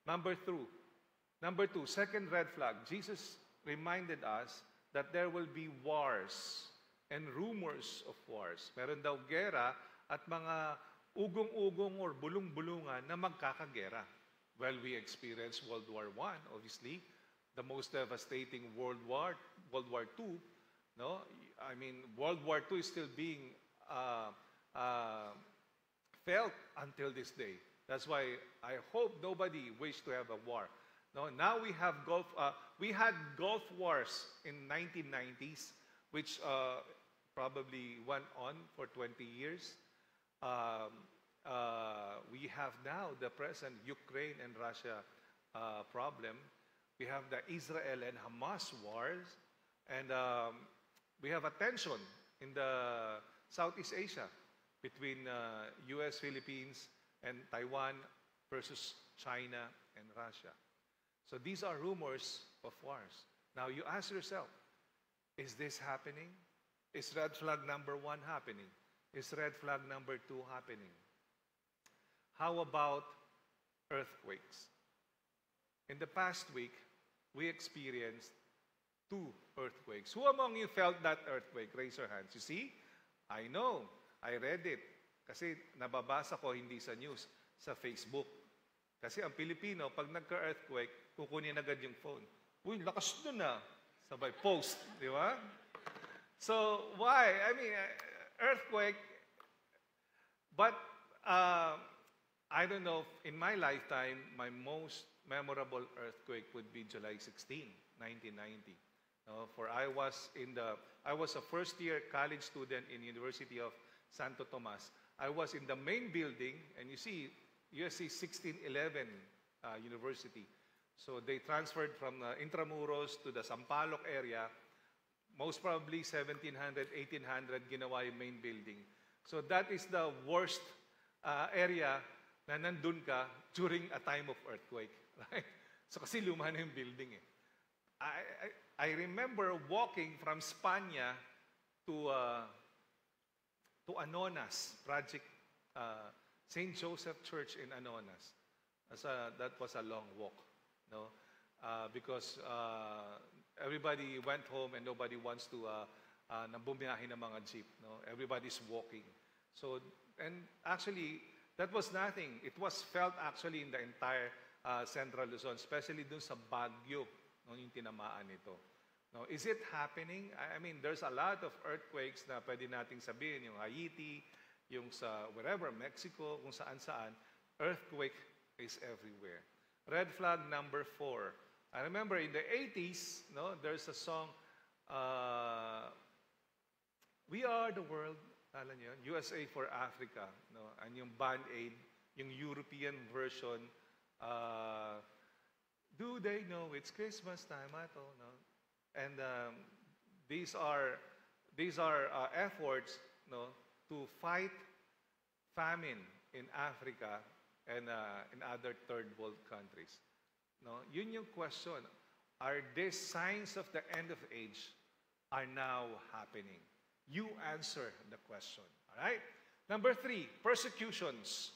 [SPEAKER 4] Number 2, second red flag, Jesus reminded us that there will be wars and rumors of wars. Meron daw gera at mga ugong-ugong or bulong-bulungan na magkakagera. Well, we experienced World War I, obviously, the most devastating World War II. No, I mean, World War II is still being felt until this day. That's why I hope nobody wished to have a war. No, now we have we had Gulf Wars in 1990s, which probably went on for 20 years. We have now the present Ukraine and Russia problem. We have the Israel and Hamas wars, and we have a tension in the Southeast Asia. between U.S., Philippines, and Taiwan versus China and Russia. So these are rumors of wars. Now you ask yourself, is this happening? Is red flag number 1 happening? Is red flag number 2 happening? How about earthquakes? In the past week, we experienced 2 earthquakes. Who among you felt that earthquake? Raise your hands. You see? I know. I read it. Kasi nababasa ko hindi sa news, sa Facebook. Kasi ang Pilipino, pag nagka-earthquake, kukunin agad yung phone. Uy, lakas nun ah. Sabay, post. Di ba? So, why? I mean, earthquake, but I don't know, in my lifetime, my most memorable earthquake would be July 16, 1990. For I was a first-year college student in University of Santo Tomas. I was in the main building, and you see, USC 1611 University. So they transferred from Intramuros to the Sampaloc area. Most probably 1700, 1800 ginawa yung main building. So that is the worst area na nandun ka during a time of earthquake. Right? So kasi luma na yung building eh. I remember walking from Spania to Anonas, Project St. Joseph Church in Anonas. That was a long walk, no? Because everybody went home and nobody wants to bumiyahe ng mga jeep, no? Everybody's walking. So, and actually, that was nothing. It was felt actually in the entire Central Luzon, especially dun sa Baguio, no, yung tinamaan nito. No, is it happening? I mean, there's a lot of earthquakes na pwede nating sabihin, yung Haiti, yung sa wherever, Mexico, kung saan-saan, earthquake is everywhere. Red flag number 4. I remember in the 80s, no, there's a song, We Are the World, alam niyo, USA for Africa, no, and yung Band-Aid, yung European version, Do They Know It's Christmas Time? Ato, no? And these are efforts, no, to fight famine in Africa and in other third world countries. No, yun yung question. Are these signs of the end of age are now happening? You answer the question. All right? Number 3, persecutions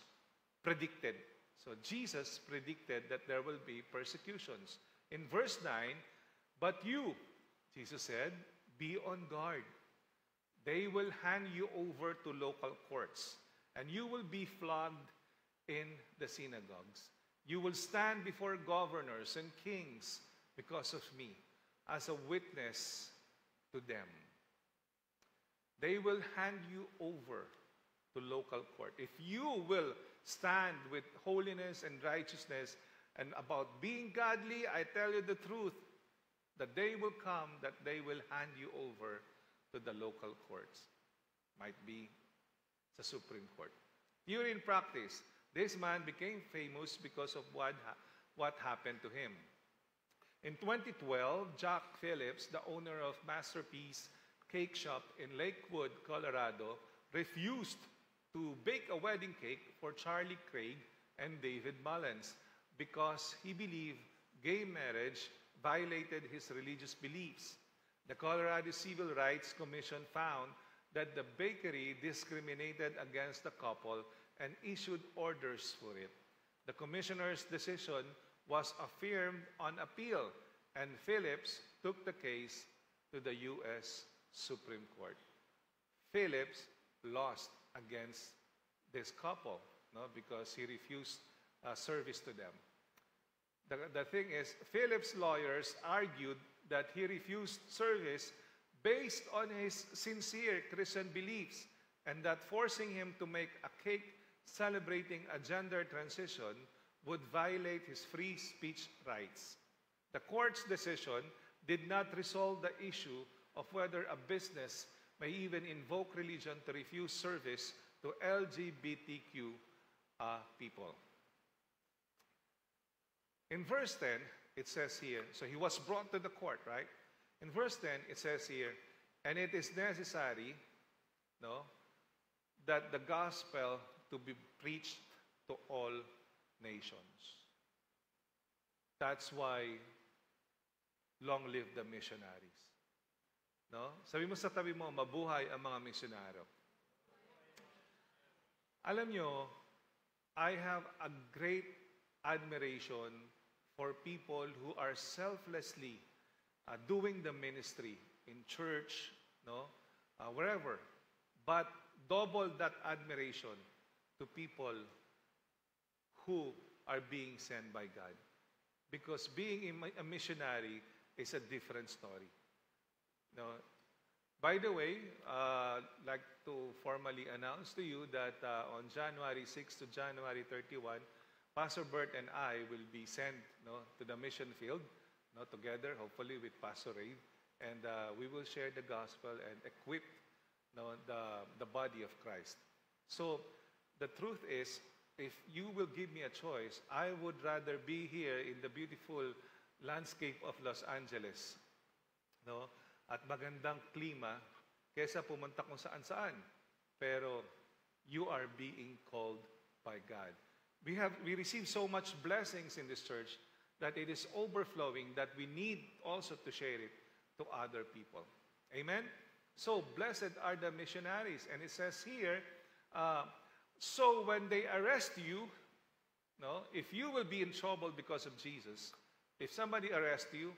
[SPEAKER 4] predicted. So Jesus predicted that there will be persecutions. In verse 9, but you, Jesus said, be on guard. They will hand you over to local courts, and you will be flogged in the synagogues. You will stand before governors and kings because of me, as a witness to them. They will hand you over to local court. If you will stand with holiness and righteousness and about being godly, I tell you the truth, the day will come that they will hand you over to the local courts. Might be the Supreme Court. Here in practice, this man became famous because of what happened to him. In 2012, Jack Phillips, the owner of Masterpiece Cake Shop in Lakewood, Colorado, refused to bake a wedding cake for Charlie Craig and David Mullins because he believed gay marriage violated his religious beliefs. The Colorado Civil Rights Commission found that the bakery discriminated against the couple and issued orders for it. The commissioner's decision was affirmed on appeal, and Phillips took the case to the U.S. Supreme Court. Phillips lost against this couple, no, because he refused service to them. The thing is, Phillips' lawyers argued that he refused service based on his sincere Christian beliefs, and that forcing him to make a cake celebrating a gender transition would violate his free speech rights. The court's decision did not resolve the issue of whether a business may even invoke religion to refuse service to LGBTQ people. In verse 10, it says here, so he was brought to the court, right? In verse 10, it says here, and it is necessary, no, that the gospel to be preached to all nations. That's why long live the missionaries. No? Sabi mo sa tabi mo, mabuhay ang mga misyonaro. Alam nyo, I have a great admiration for people who are selflessly doing the ministry in church, no, wherever. But double that admiration to people who are being sent by God. Because being a missionary is a different story. No? By the way, like to formally announce to you that on January 6 to January 31, Pastor Bert and I will be sent, no, to the mission field, no, together, hopefully with Pastor Ray, and we will share the gospel and equip, no, the body of Christ. So the truth is, if you will give me a choice, I would rather be here in the beautiful landscape of Los Angeles, no, at magandang klima, kesa pumunta kung saan-saan. Pero you are being called by God. We receive so much blessings in this church that it is overflowing, that we need also to share it to other people. Amen? So, blessed are the missionaries. And it says here, so when they arrest you, no, if you will be in trouble because of Jesus, if somebody arrests you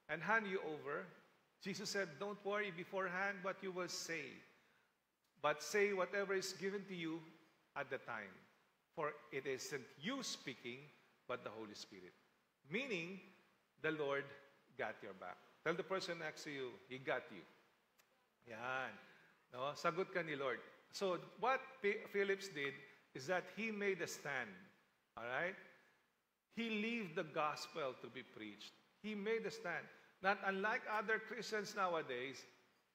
[SPEAKER 4] and hand you over, Jesus said, don't worry beforehand what you will say, but say whatever is given to you at the time. For it isn't you speaking, but the Holy Spirit. Meaning, the Lord got your back. Tell the person next to you, He got you. Yan. No? Sagot ka ni Lord. So, what Phillips did is that he made a stand. All right? He left the gospel to be preached. He made a stand. Not unlike other Christians nowadays,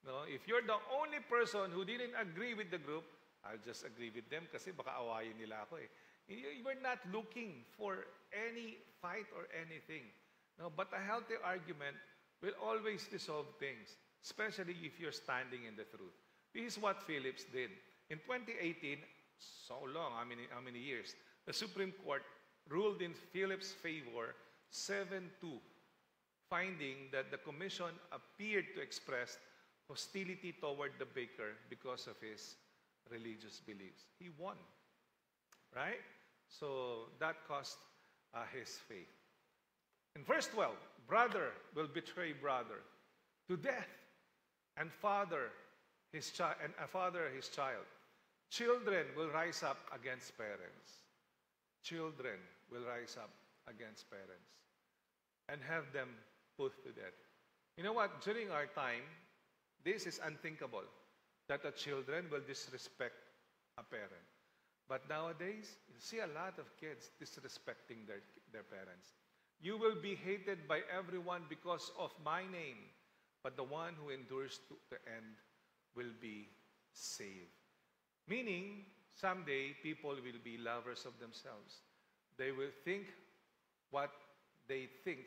[SPEAKER 4] no, if you're the only person who didn't agree with the group, I'll just agree with them kasi baka awayin nila ako eh. You're not looking for any fight or anything. No, but a healthy argument will always resolve things, especially if you're standing in the truth. This is what Phillips did. In 2018, so long, how many years, the Supreme Court ruled in Phillips' favor 7-2, finding that the commission appeared to express hostility toward the baker because of his religious beliefs. He won, right? So that cost his faith. In verse 12, brother will betray brother to death, and father his child. Children will rise up against parents. Children will rise up against parents and have them put to death. You know what? During our time, this is unthinkable, that the children will disrespect a parent. But nowadays, you see a lot of kids disrespecting their parents. You will be hated by everyone because of my name, but the one who endures to the end will be saved. Meaning, someday, people will be lovers of themselves. They will think what they think.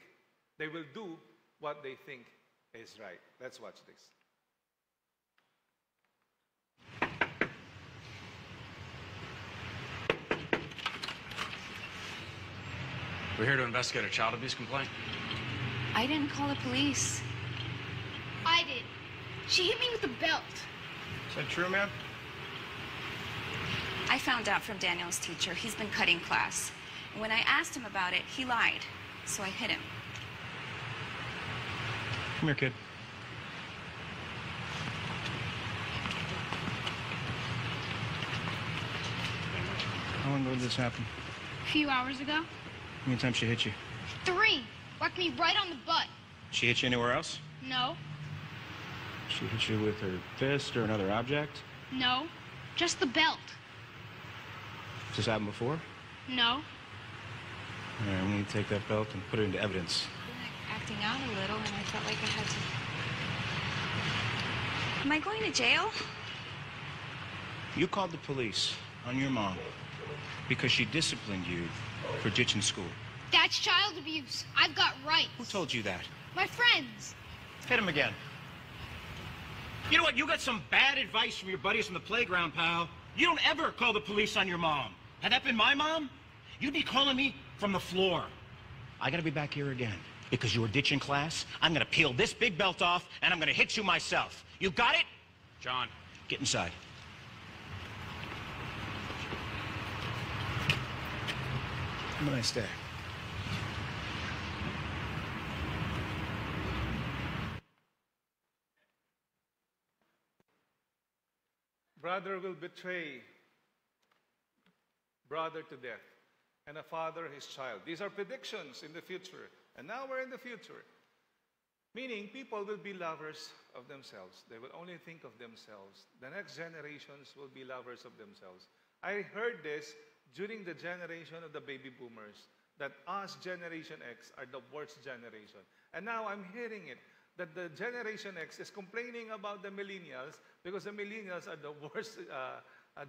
[SPEAKER 4] They will do what they think is right. Let's watch this.
[SPEAKER 5] We're here to investigate a child abuse complaint.
[SPEAKER 6] I didn't call the police.
[SPEAKER 7] I did. She hit me with a belt.
[SPEAKER 5] Is that true, ma'am?
[SPEAKER 6] I found out from Daniel's teacher. He's been cutting class. And when I asked him about it, he lied. So I hit him.
[SPEAKER 5] Come here, kid. How long ago did this happen?
[SPEAKER 7] A few hours ago.
[SPEAKER 5] How many times she hit you?
[SPEAKER 7] 3. Whacked me right on the butt.
[SPEAKER 5] She hit you anywhere else?
[SPEAKER 7] No.
[SPEAKER 5] She hit you with her fist or another object?
[SPEAKER 7] No. Just the belt.
[SPEAKER 5] Has this happened before?
[SPEAKER 7] No.
[SPEAKER 5] All right, we need to take that belt and put it into evidence.
[SPEAKER 6] I've been acting out a little, and I felt like I had to... Am I going to jail?
[SPEAKER 5] You called the police on your mom because she disciplined you for ditching school.
[SPEAKER 7] That's child abuse. I've got rights.
[SPEAKER 5] Who told you that?
[SPEAKER 7] My friends.
[SPEAKER 8] Hit him again. You know what? You got some bad advice from your buddies from the playground, pal.
[SPEAKER 5] You don't ever call the police on your mom. Had that been my mom, you'd be calling me from the floor. I gotta be back here again. Because you were ditching class, I'm gonna peel this big belt off, and I'm gonna hit you myself. You got it? John, get inside. Have a nice day.
[SPEAKER 4] Brother will betray brother to death, and a father his child. These are predictions in the future, and now we're in the future. Meaning, people will be lovers of themselves. They will only think of themselves. The next generations will be lovers of themselves. I heard this during the generation of the baby boomers, that us, Generation X, are the worst generation. And now I'm hearing it, that the Generation X is complaining about the millennials because the millennials are the worst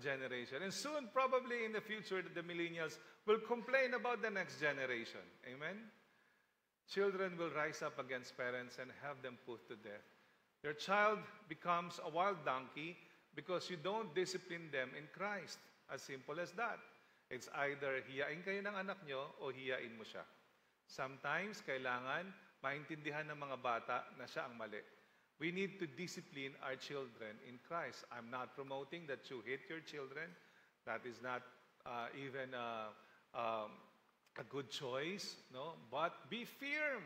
[SPEAKER 4] generation. And soon, probably in the future, the millennials will complain about the next generation. Amen? Children will rise up against parents and have them put to death. Your child becomes a wild donkey because you don't discipline them in Christ. As simple as that. It's either hiyain kayo ng anak nyo o hiyain mo siya. Sometimes, kailangan maintindihan ng mga bata na siya ang mali. We need to discipline our children in Christ. I'm not promoting that you hate your children. That is not even a good choice, no? But be firm.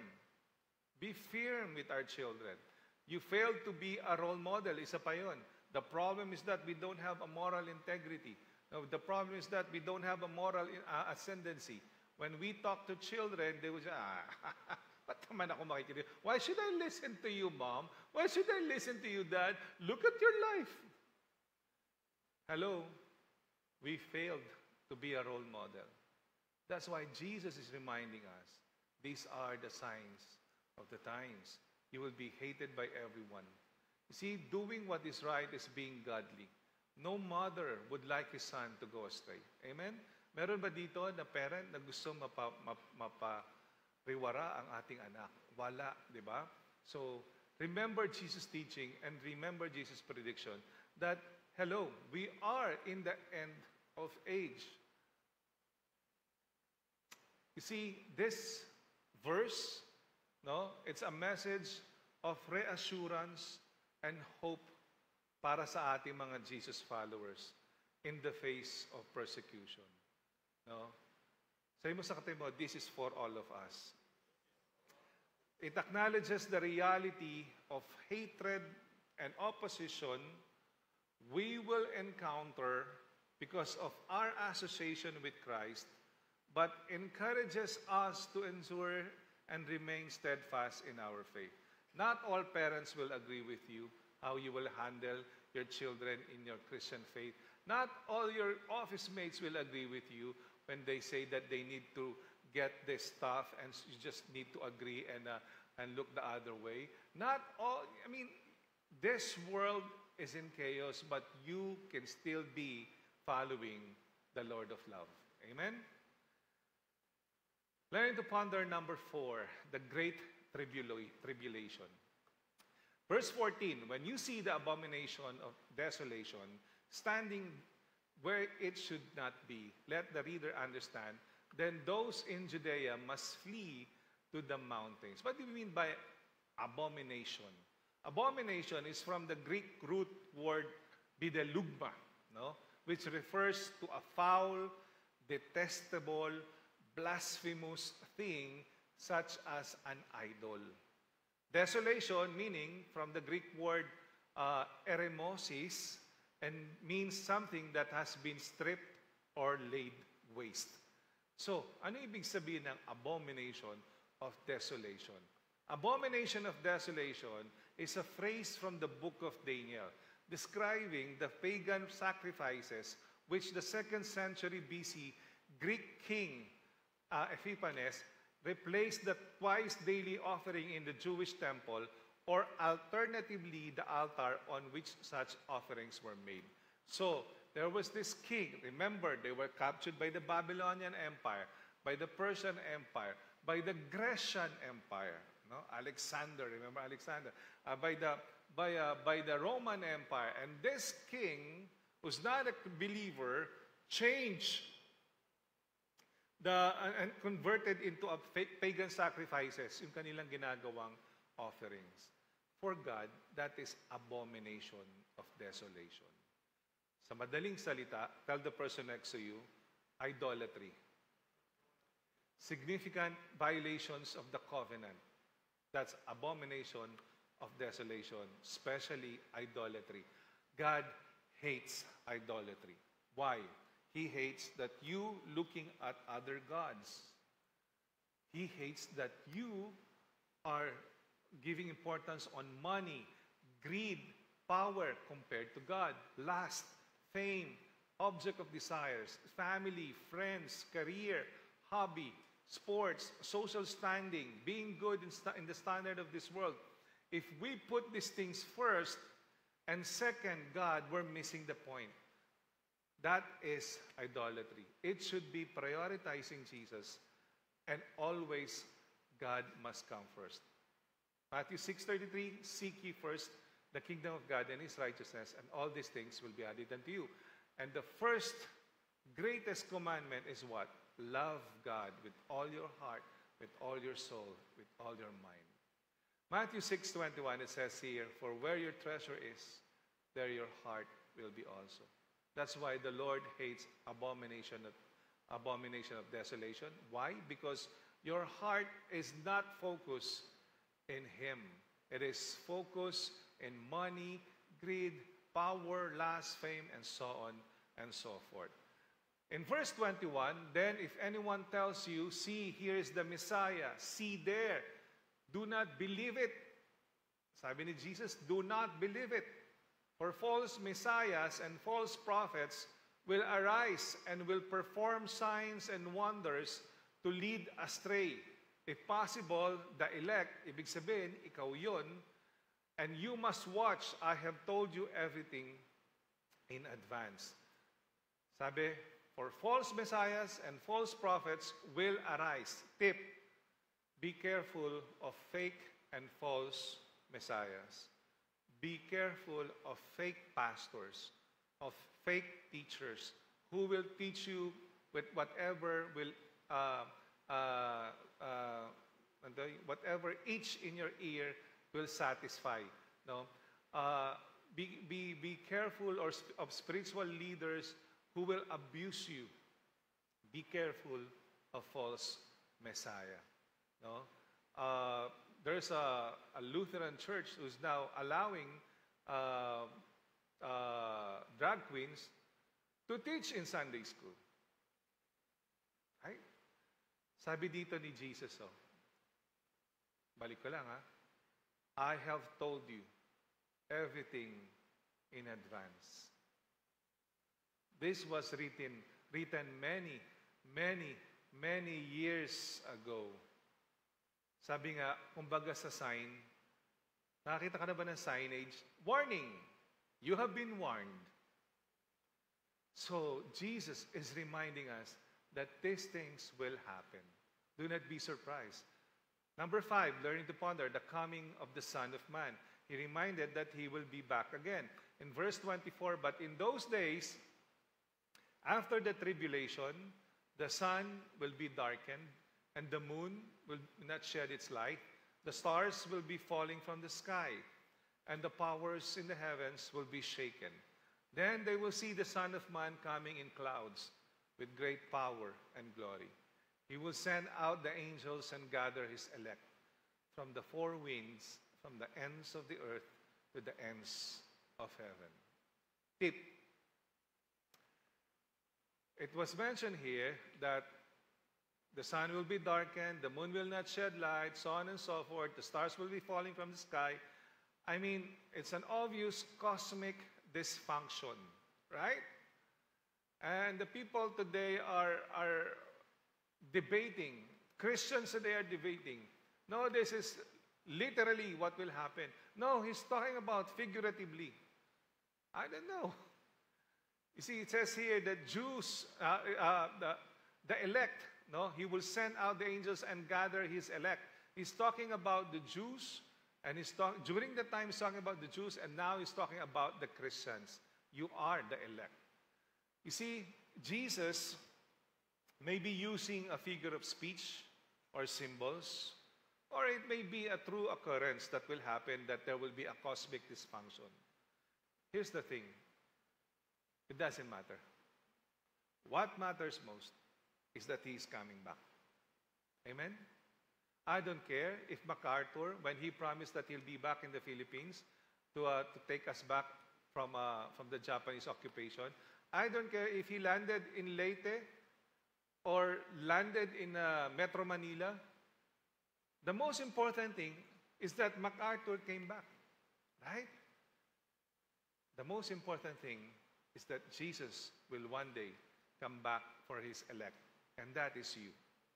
[SPEAKER 4] Be firm with our children. You failed to be a role model. Isa pa yun. The problem is that we don't have a moral integrity. No, the problem is that we don't have a moral ascendancy. When we talk to children, they will say, ba't naman ako makikinig? Why should I listen to you, Mom? Why should I listen to you, Dad? Look at your life. Hello? We failed to be a role model. That's why Jesus is reminding us, these are the signs of the times. You will be hated by everyone. You see, doing what is right is being godly. No mother would like his son to go astray. Amen? Meron ba dito na parent na gusto mapariwara ang ating anak? Wala, di ba? So, remember Jesus' teaching and remember Jesus' prediction that, hello, we are in the end of age. You see, this verse, no, it's a message of reassurance and hope para sa ating mga Jesus followers in the face of persecution. No? Sabi mo sa katabi mo, this is for all of us. It acknowledges the reality of hatred and opposition we will encounter because of our association with Christ, but encourages us to endure and remain steadfast in our faith. Not all parents will agree with you how you will handle your children in your Christian faith. Not all your office mates will agree with you when they say that they need to get this stuff and you just need to agree and look the other way. Not all, I mean, this world is in chaos, but you can still be following the Lord of love. Amen? Learn to ponder number 4, the great tribulation. Verse 14, when you see the abomination of desolation standing where it should not be, let the reader understand, then those in Judea must flee to the mountains. What do you mean by abomination? Abomination is from the Greek root word bidelugma, no? Which refers to a foul, detestable, blasphemous thing such as an idol. Desolation, meaning from the Greek word eremosis, and means something that has been stripped or laid waste. So, ano ibig sabihin ng abomination of desolation? Abomination of desolation is a phrase from the book of Daniel describing the pagan sacrifices which the 2nd century BC Greek king Epiphanes replaced the twice daily offering in the Jewish temple, or alternatively the altar on which such offerings were made. So, there was this king. Remember, they were captured by the Babylonian Empire, by the Persian Empire, by the Grecian Empire. No? Alexander, remember Alexander? By the Roman Empire. And this king who's not a believer change and converted into a pagan sacrifices, yung kanilang ginagawang offerings. For God, that is abomination of desolation. Sa madaling salita, tell the person next to you, idolatry. Significant violations of the covenant. That's abomination of desolation, especially idolatry. God hates idolatry. Why? He hates that you looking at other gods. He hates that you are giving importance on money, greed, power compared to God, lust, fame, object of desires, family, friends, career, hobby, sports, social standing, being good in the standard of this world. If we put these things first and second God, we're missing the point. That is idolatry. It should be prioritizing Jesus, and always God must come first. Matthew 6:33, seek ye first the kingdom of God and His righteousness, and all these things will be added unto you. And the first greatest commandment is what? Love God with all your heart, with all your soul, with all your mind. Matthew 6:21, it says here, for where your treasure is, there your heart will be also. That's why the Lord hates abomination of desolation. Why? Because your heart is not focused in Him. It is focused in money, greed, power, lust, fame, and so on and so forth. In verse 21, then if anyone tells you, see, here is the Messiah, see there, do not believe it. Sabi ni Jesus, do not believe it. For false messiahs and false prophets will arise and will perform signs and wonders to lead astray. If possible, the elect, ibig sabihin, ikaw yun, and you must watch, I have told you everything in advance. Sabi, for false messiahs and false prophets will arise. Tip, be careful of fake and false messiahs. Be careful of fake pastors, of fake teachers who will teach you with whatever will, whatever each in your ear will satisfy. No, be careful of spiritual leaders who will abuse you. Be careful of false messiah. No. There's a Lutheran church who's now allowing drag queens to teach in Sunday school. Right? Sabi dito ni Jesus, balik ko lang I have told you everything in advance. This was written many, many, many years ago. Sabi nga, kumbaga sa sign, nakakita ka na ba ng signage? Warning! You have been warned. So, Jesus is reminding us that these things will happen. Do not be surprised. Number 5, learning to ponder the coming of the Son of Man. He reminded that He will be back again. In verse 24, but in those days, after the tribulation, the sun will be darkened, and the moon will not shed its light. The stars will be falling from the sky, and the powers in the heavens will be shaken. Then they will see the Son of Man coming in clouds with great power and glory. He will send out the angels and gather His elect from the four winds, from the ends of the earth to the ends of heaven. Tip. It was mentioned here that the sun will be darkened, the moon will not shed light, so on and so forth. The stars will be falling from the sky. I mean, it's an obvious cosmic dysfunction, right? And the people today are debating. Christians today are debating. No, this is literally what will happen. No, he's talking about figuratively. I don't know. You see, it says here that Jews, the elect, no, He will send out the angels and gather His elect. He's talking about the Jews, and during the time he's talking about the Jews, and now he's talking about the Christians. You are the elect. You see, Jesus may be using a figure of speech or symbols, or it may be a true occurrence that will happen, that there will be a cosmic dysfunction. Here's the thing. It doesn't matter. What matters most is that He is coming back. Amen? I don't care if MacArthur, when he promised that he'll be back in the Philippines to take us back from the Japanese occupation, I don't care if he landed in Leyte or landed in Metro Manila. The most important thing is that MacArthur came back, right? The most important thing is that Jesus will one day come back for His elect, and that is you,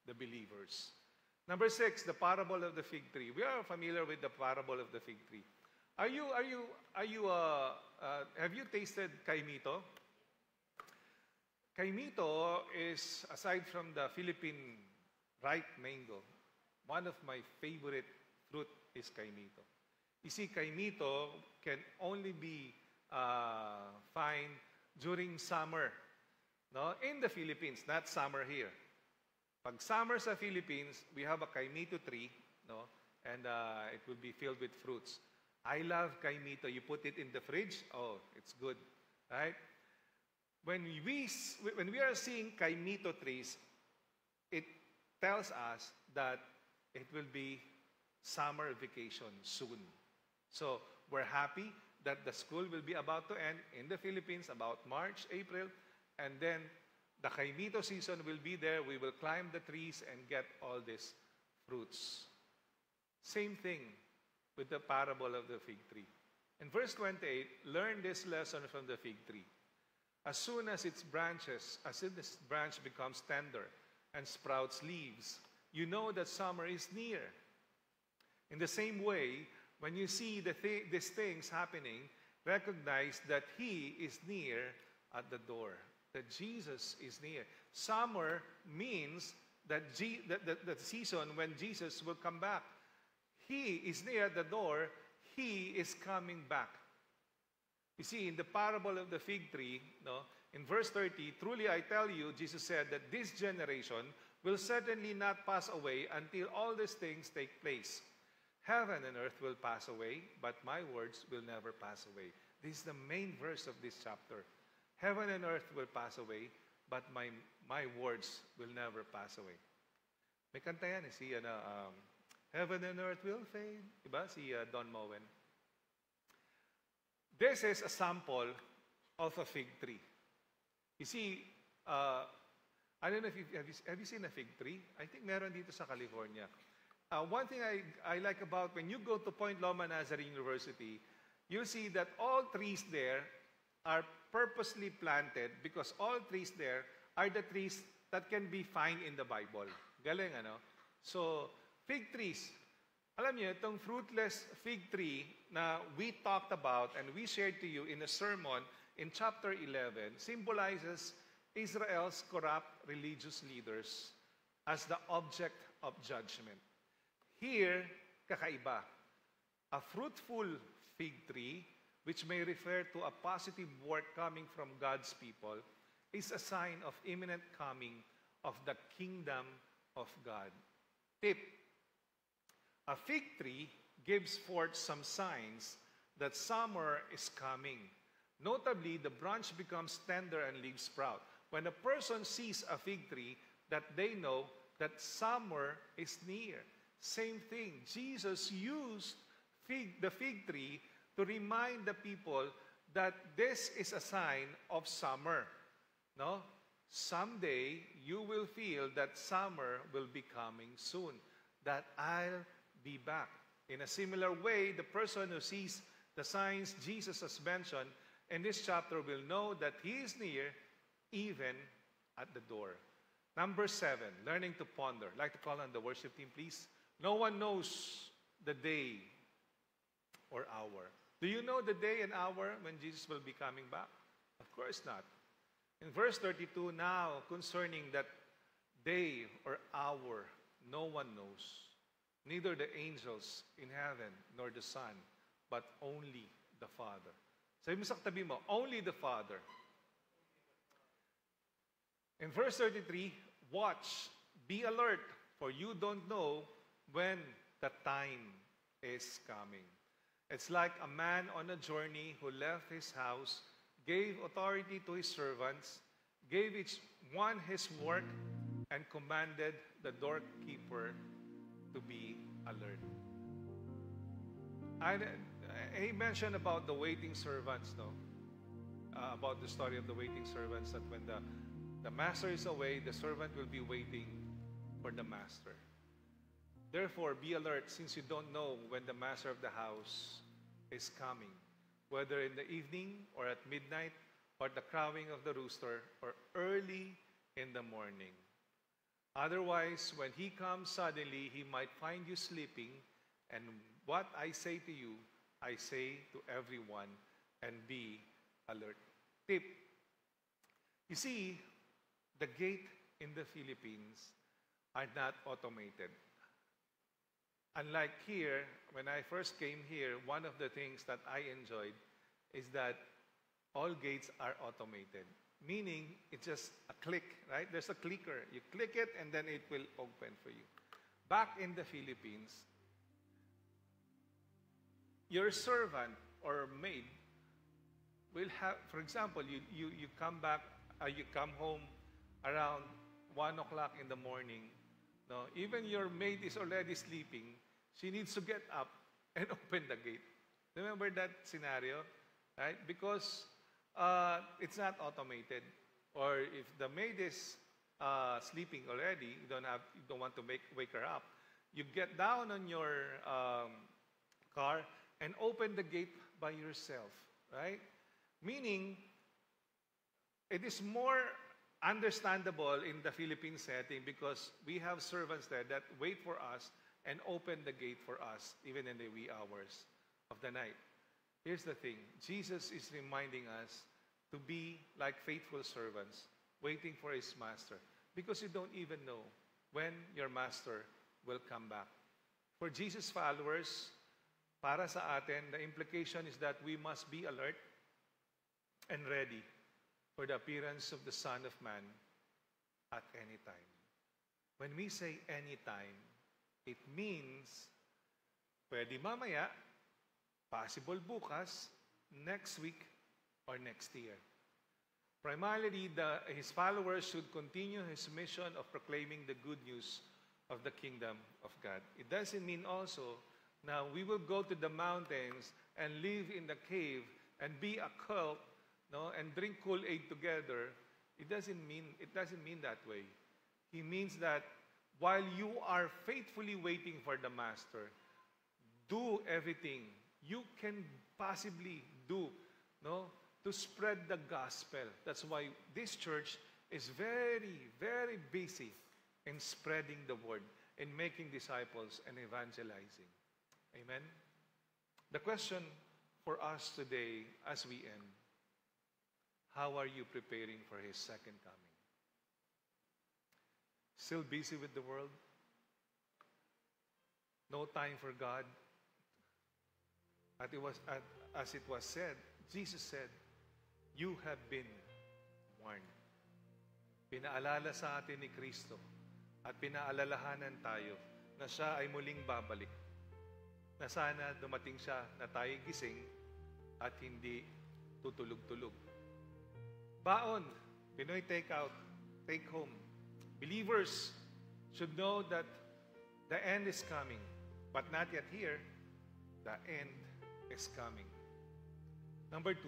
[SPEAKER 4] the believers. Number 6, the parable of the fig tree. We are familiar with the parable of the fig tree. Have you tasted kaimito? Kaimito is, aside from the Philippine ripe mango, one of my favorite fruit is kaimito. You see, kaimito can only be found during summer, no? In the Philippines, not summer here. Pag summer sa Philippines, we have a kaimito tree, no? And it will be filled with fruits. I love kaimito. You put it in the fridge, oh, it's good, right? When we are seeing kaimito trees, it tells us that it will be summer vacation soon. So we're happy that the school will be about to end in the Philippines about March, April, and then the kaimito season will be there. We will climb the trees and get all these fruits. Same thing with the parable of the fig tree. In verse 28, learn this lesson from the fig tree. As soon as its branch becomes tender and sprouts leaves, you know that summer is near. In the same way, when you see these things happening, recognize that He is near at the door, that Jesus is near. Summer means that the season when Jesus will come back. He is near the door. He is coming back. You see, in the parable of the fig tree, no, in verse 30, truly I tell you, Jesus said that this generation will certainly not pass away until all these things take place. Heaven and earth will pass away, but my words will never pass away. This is the main verse of this chapter. Heaven and earth will pass away, but my words will never pass away. May kanta yan, si Heaven and earth will fade. Diba? Si Don Moen. This is a sample of a fig tree. You see, I don't know if have you seen a fig tree? I think meron dito sa California. One thing I like about when you go to Point Loma Nazarene University, you'll see that all trees there are purposely planted because all trees there are the trees that can be found in the Bible. Galing, ano? So, fig trees. Alam niyo, itong fruitless fig tree na we talked about and we shared to you in a sermon in chapter 11 symbolizes Israel's corrupt religious leaders as the object of judgment. Here, kakaiba. A fruitful fig tree, which may refer to a positive work coming from God's people, is a sign of imminent coming of the kingdom of God. Tip: a fig tree gives forth some signs that summer is coming. Notably, the branch becomes tender and leaves sprout. When a person sees a fig tree, that they know that summer is near. Same thing. Jesus used the fig tree to remind the people that this is a sign of summer. No? Someday, you will feel that summer will be coming soon, that I'll be back. In a similar way, the person who sees the signs Jesus has mentioned in this chapter will know that He is near, even at the door. Number 7, learning to ponder. I'd like to call on the worship team, please. No one knows the day or hour. Do you know the day and hour when Jesus will be coming back? Of course not. In verse 32, now concerning that day or hour, no one knows, neither the angels in heaven nor the Son, but only the Father. Sabi mo sa katabi mo, only the Father. In verse 33, watch, be alert, for you don't know when the time is coming. It's like a man on a journey who left his house, gave authority to his servants, gave each one his work, and commanded the doorkeeper to be alert. He mentioned about the waiting servants, no? About the story of the waiting servants, that when the master is away, the servant will be waiting for the master. Therefore, be alert, since you don't know when the master of the house is coming, whether in the evening or at midnight or the crowing of the rooster or early in the morning. Otherwise, when he comes suddenly, he might find you sleeping, and what I say to you, I say to everyone, and be alert. Tip. You see, the gate in the Philippines are not automated. Unlike here, when I first came here, one of the things that I enjoyed is that all gates are automated. Meaning, it's just a click, right? There's a clicker. You click it, and then it will open for you. Back in the Philippines, your servant or maid will have, for example, you come back, you come home around 1 o'clock in the morning. No, even your maid is already sleeping. She needs to get up and open the gate. Remember that scenario, right? Because it's not automated. Or if the maid is sleeping already, you don't want to wake her up. You get down on your car and open the gate by yourself, right? Meaning, it is more understandable in the Philippine setting because we have servants there that wait for us and open the gate for us, even in the wee hours of the night. Here's the thing. Jesus is reminding us to be like faithful servants, waiting for his master, because you don't even know when your master will come back. For Jesus' followers, para sa atin, the implication is that we must be alert and ready for the appearance of the Son of Man at any time. When we say any time, it means pwede mamaya, possible bukas, next week, or next year. Primarily, his followers should continue his mission of proclaiming the good news of the kingdom of God. It doesn't mean also now we will go to the mountains and live in the cave and be a cult, no, and drink Kool-Aid together. It doesn't mean that way. He means that while you are faithfully waiting for the master, do everything you can possibly do, no, to spread the gospel. That's why this church is very, very busy in spreading the word, in making disciples and evangelizing. Amen? The question for us today as we end, how are you preparing for his second coming? Still busy with the world? No time for God? As it was said, Jesus said, you have been warned. Pinaalala sa atin ni Kristo at pinaalalahanan tayo na siya ay muling babalik. Na sana dumating siya na tayo gising at hindi tutulog-tulog. Baon, Pinoy take out, take home. Believers should know that the end is coming, but not yet here. The end is coming. Number 2,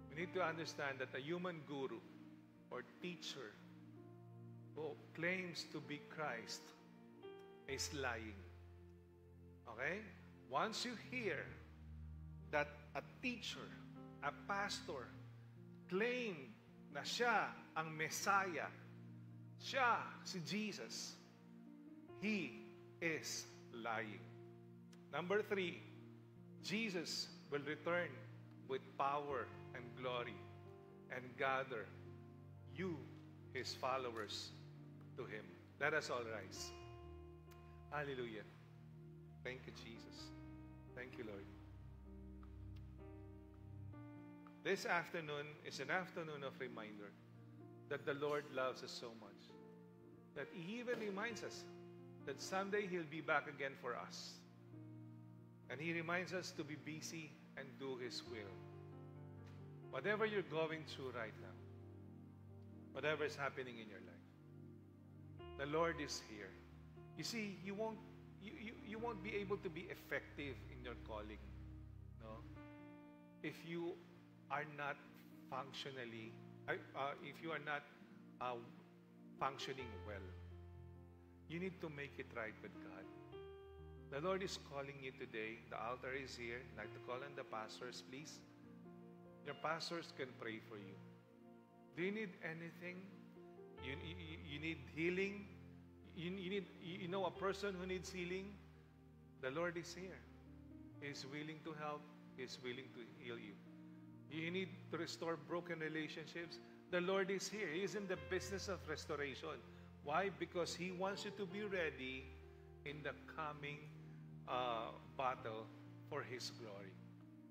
[SPEAKER 4] we need to understand that a human guru or teacher who claims to be Christ is lying. Okay? Once you hear that a teacher, a pastor, claim na siya ang Messiah, siya, si Jesus, he is lying. Number 3, Jesus will return with power and glory and gather you, his followers, to him. Let us all rise. Hallelujah. Thank you, Jesus. Thank you, Lord. This afternoon is an afternoon of reminder that the Lord loves us so much, that He even reminds us that someday He'll be back again for us. And He reminds us to be busy and do His will. Whatever you're going through right now, whatever is happening in your life, the Lord is here. You see, you won't be able to be effective in your calling, no? If you are not functionally, if you are not functioning well. You need to make it right with God. The Lord is calling you today. The altar is here. I'd like to call on the pastors, please. Your pastors can pray for you. Do you need anything? You need healing? You know a person who needs healing? The Lord is here. He's willing to help. He's willing to heal you. You need to restore broken relationships? The Lord is here. He is in the business of restoration. Why? Because He wants you to be ready in the coming battle for His glory.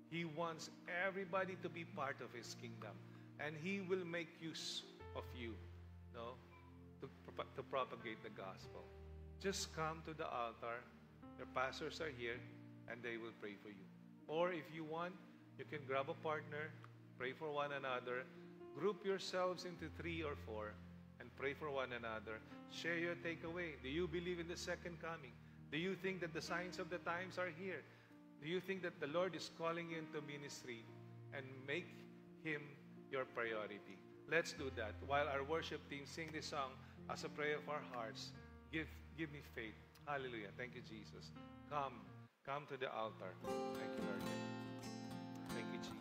[SPEAKER 4] He wants everybody to be part of His kingdom. And He will make use of you, no, to propagate the gospel. Just come to the altar. Your pastors are here, and they will pray for you. Or if you want, you can grab a partner, pray for one another, group yourselves into 3 or 4, and pray for one another. Share your takeaway. Do you believe in the second coming? Do you think that the signs of the times are here? Do you think that the Lord is calling you into ministry? And make Him your priority. Let's do that. While our worship team sing this song as a prayer of our hearts, give me faith. Hallelujah. Thank you, Jesus. Come to the altar. Thank you, Lord. Thank you, Jesus.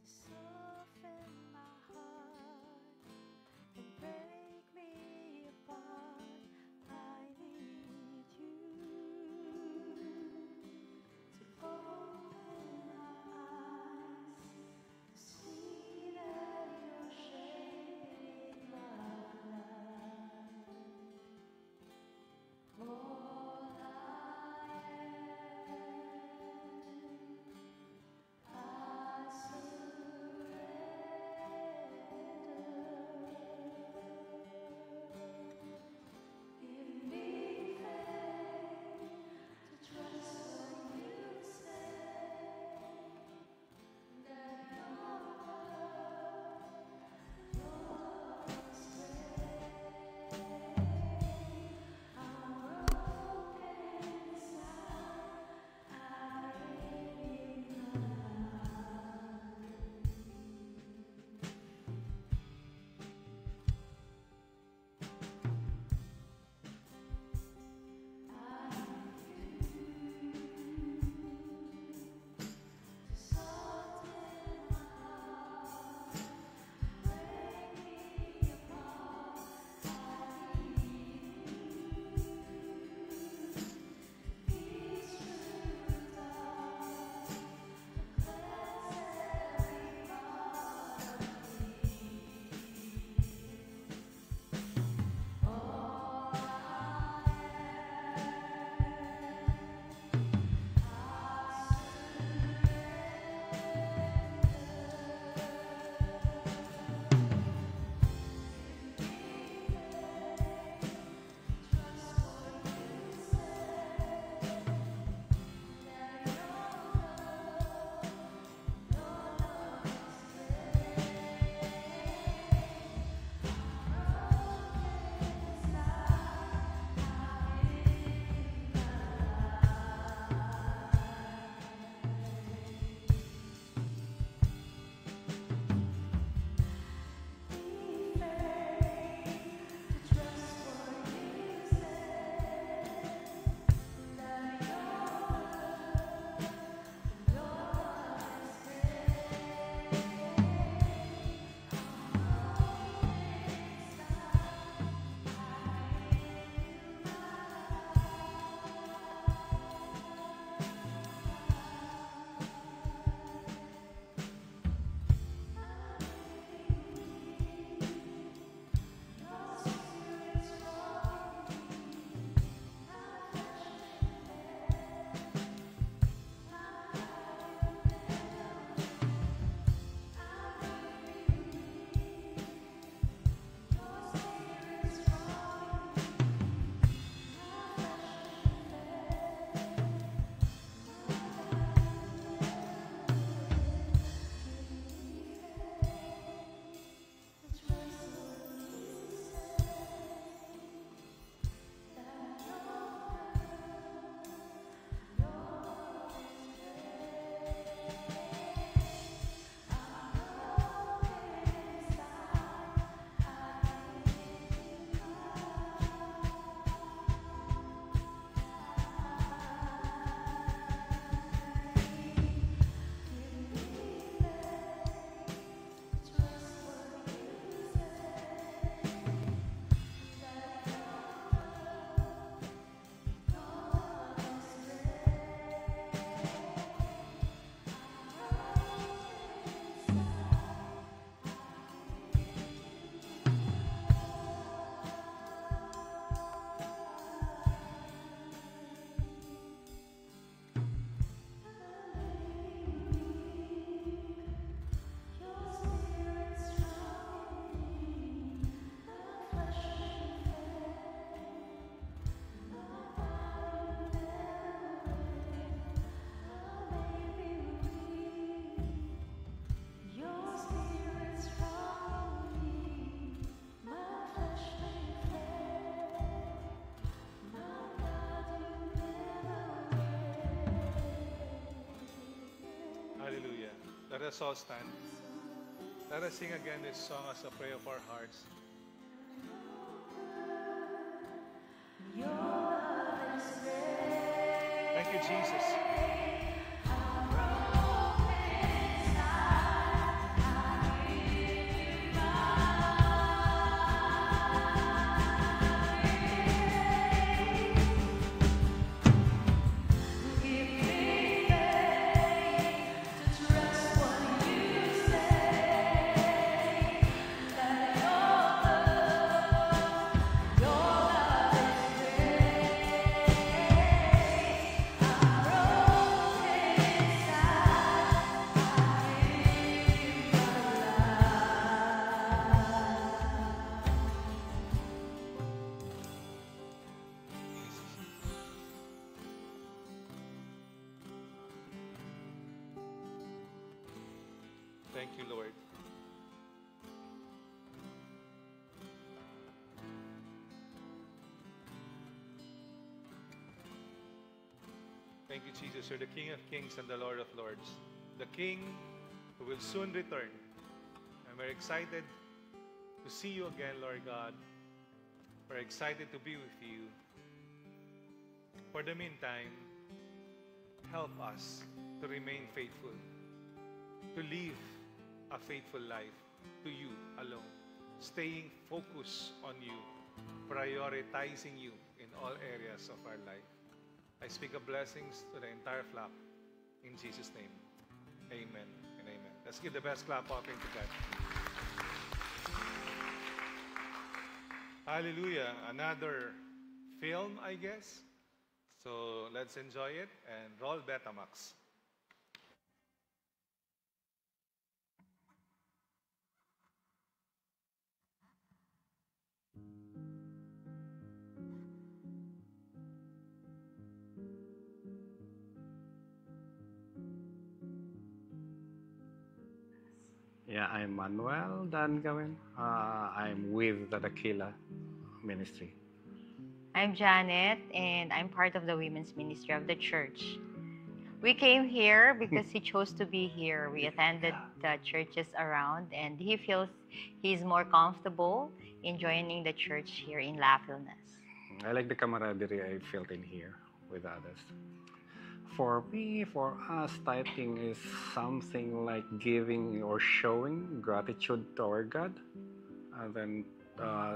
[SPEAKER 1] Soften my heart and break me apart. I need you.
[SPEAKER 4] us all stand. Let us sing again this song as a prayer of our hearts. Thank you, Jesus. Thank you, Lord. Thank you, Jesus. You're the King of Kings and the Lord of Lords. The King who will soon return. And we're excited to see you again, Lord God. We're excited to be with you. For the meantime, help us to remain faithful, to live a faithful life to you alone, staying focused on you, prioritizing you in all areas of our life. I speak of blessings to the entire flock in Jesus' name. Amen and amen. Let's give the best clap offering to God. Hallelujah. Another film, I guess. So let's enjoy it and roll Betamax.
[SPEAKER 8] Yeah, I'm Manuel Dan Gawin. I'm with the Dakila Ministry.
[SPEAKER 9] I'm Janet, and I'm part of the women's ministry of the church. We came here because he chose to be here. We attended the churches around, and he feels he's more comfortable in joining the church here in La Filnas.
[SPEAKER 8] I like the camaraderie I felt in here with others. For me, for us, tithing is something like giving or showing gratitude to our God. And then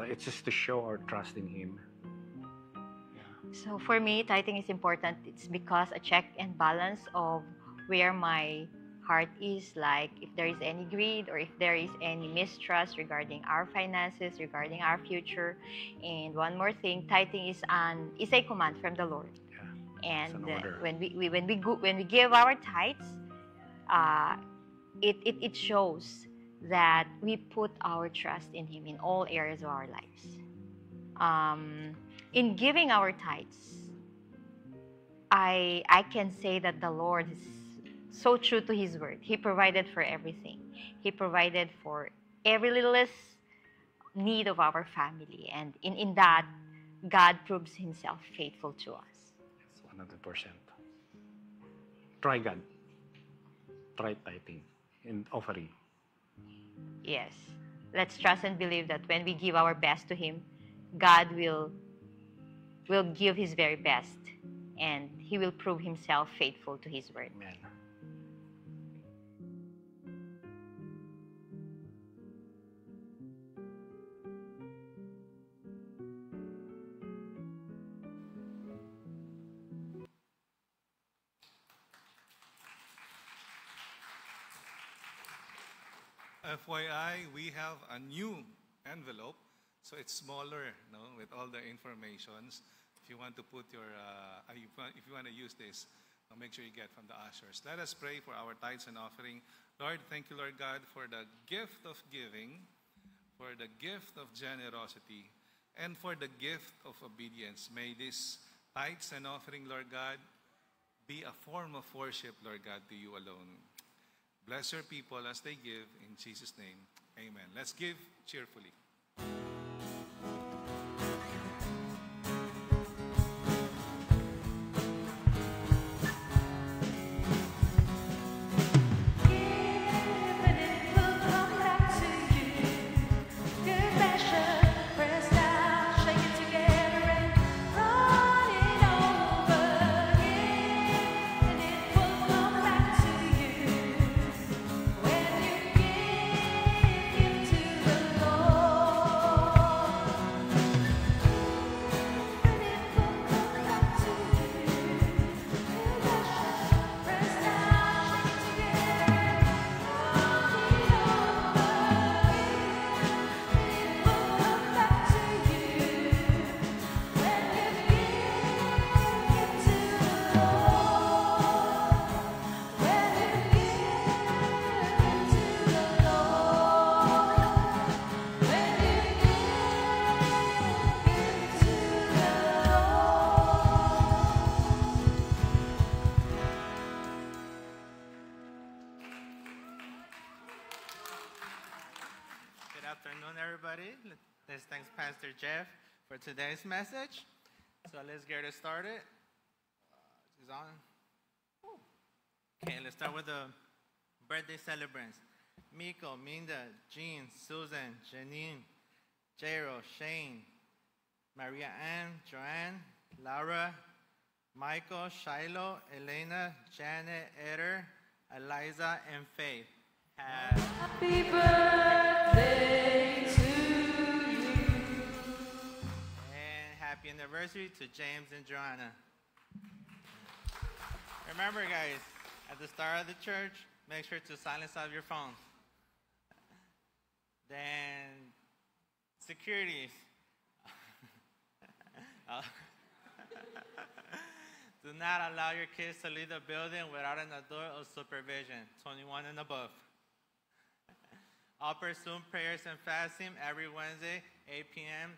[SPEAKER 8] it's just to show our trust in Him.
[SPEAKER 9] So for me, tithing is important. It's because a check and balance of where my heart is, like if there is any greed or if there is any mistrust regarding our finances, regarding our future. And one more thing, tithing is a command from the Lord. And when we give our tithes, it shows that we put our trust in Him in all areas of our lives. In giving our tithes, I can say that the Lord is so true to His word. He provided for everything. He provided for every littlest need of our family, and in that, God proves Himself faithful to us.
[SPEAKER 8] 100%. Try God. Try tithing and offering.
[SPEAKER 9] Yes. Let's trust and believe that when we give our best to Him, God will give His very best, and He will prove Himself faithful to His word.
[SPEAKER 8] Amen.
[SPEAKER 4] FYI, we have a new envelope, so it's smaller, no, with all the informations. If you want to put your, if you want to use this, make sure you get from the ushers. Let us pray for our tithes and offering. Lord, thank you, Lord God, for the gift of giving, for the gift of generosity, and for the gift of obedience. May this tithes and offering, Lord God, be a form of worship, Lord God, to you alone. Bless your people as they give. In Jesus' name, amen. Let's give cheerfully.
[SPEAKER 10] Give afternoon, everybody. Let's thank Pastor Jeff for today's message. So let's get it started. Is on? Okay, let's start with the birthday celebrants. Miko, Minda, Jean, Susan, Janine, Jairo, Shane, Maria Ann, Joanne, Laura, Michael, Shiloh, Elena, Janet, Eder, Eliza, and Faith.
[SPEAKER 2] Happy birthday to you.
[SPEAKER 10] And happy anniversary to James and Joanna. Remember, guys, at the start of the church, make sure to silence out your phones. Then, securities. Do not allow your kids to leave the building without an adult or supervision, 21 and above. I'll pursue prayers and fasting every Wednesday, 8 p.m.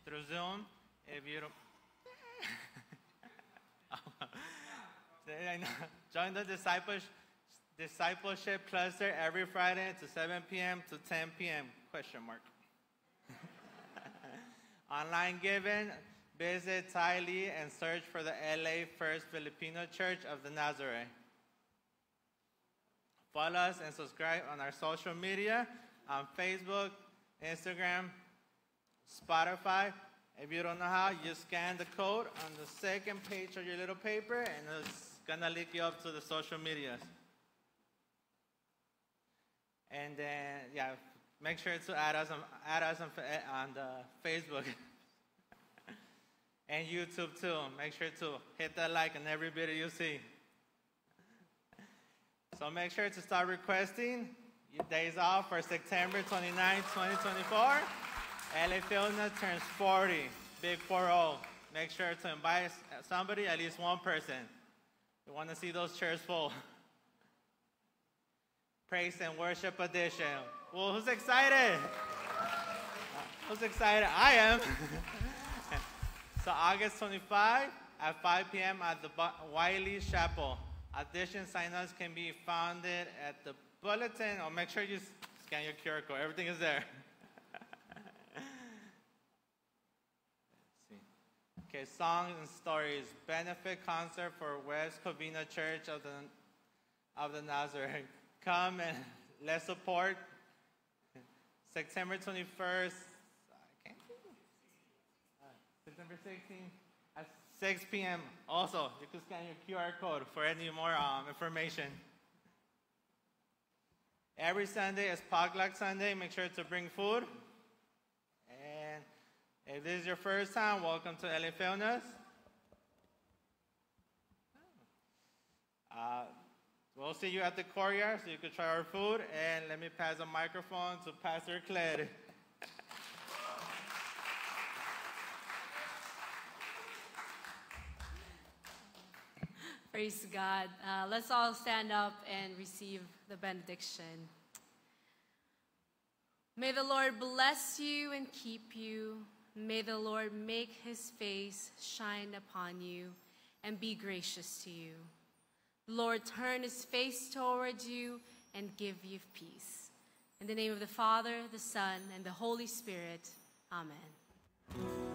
[SPEAKER 10] through Zoom. If you don't... Join the discipleship cluster every Friday to 7 p.m. to 10 p.m. ? Online giving, visit Ty Lee and search for the LA First Filipino Church of the Nazarene. Follow us and subscribe on our social media on Facebook, Instagram, Spotify. If you don't know how, you scan the code on the second page of your little paper and it's gonna link you up to the social medias. And then, yeah, make sure to add us on the Facebook and YouTube too. Make sure to hit that like on every video you see. So make sure to start requesting your days off for September 29, 2024. LA Filna turns 40, big 4-0. Make sure to invite somebody, at least one person. We want to see those chairs full. Praise and Worship Edition. Well, who's excited? Who's excited? I am. So August 25 at 5 p.m. at the Wiley Chapel. Audition sign-ups can be found at the bulletin, or make sure you scan your QR code. Everything is there. Let's see. Okay, Songs and Stories. Benefit concert for West Covina Church of the Nazarene. Come and let's support. September 21st. September 16th at 6 p.m. Also, you can scan your QR code for any more information. Every Sunday is Potluck Sunday. Make sure to bring food. And if this is your first time, welcome to LA Filnas. We'll see you at the courtyard so you can try our food. And let me pass the microphone to Pastor Cled.
[SPEAKER 11] Praise God. Let's all stand up and receive the benediction. May the Lord bless you and keep you. May the Lord make his face shine upon you and be gracious to you. The Lord turn his face towards you and give you peace. In the name of the Father, the Son, and the Holy Spirit. Amen.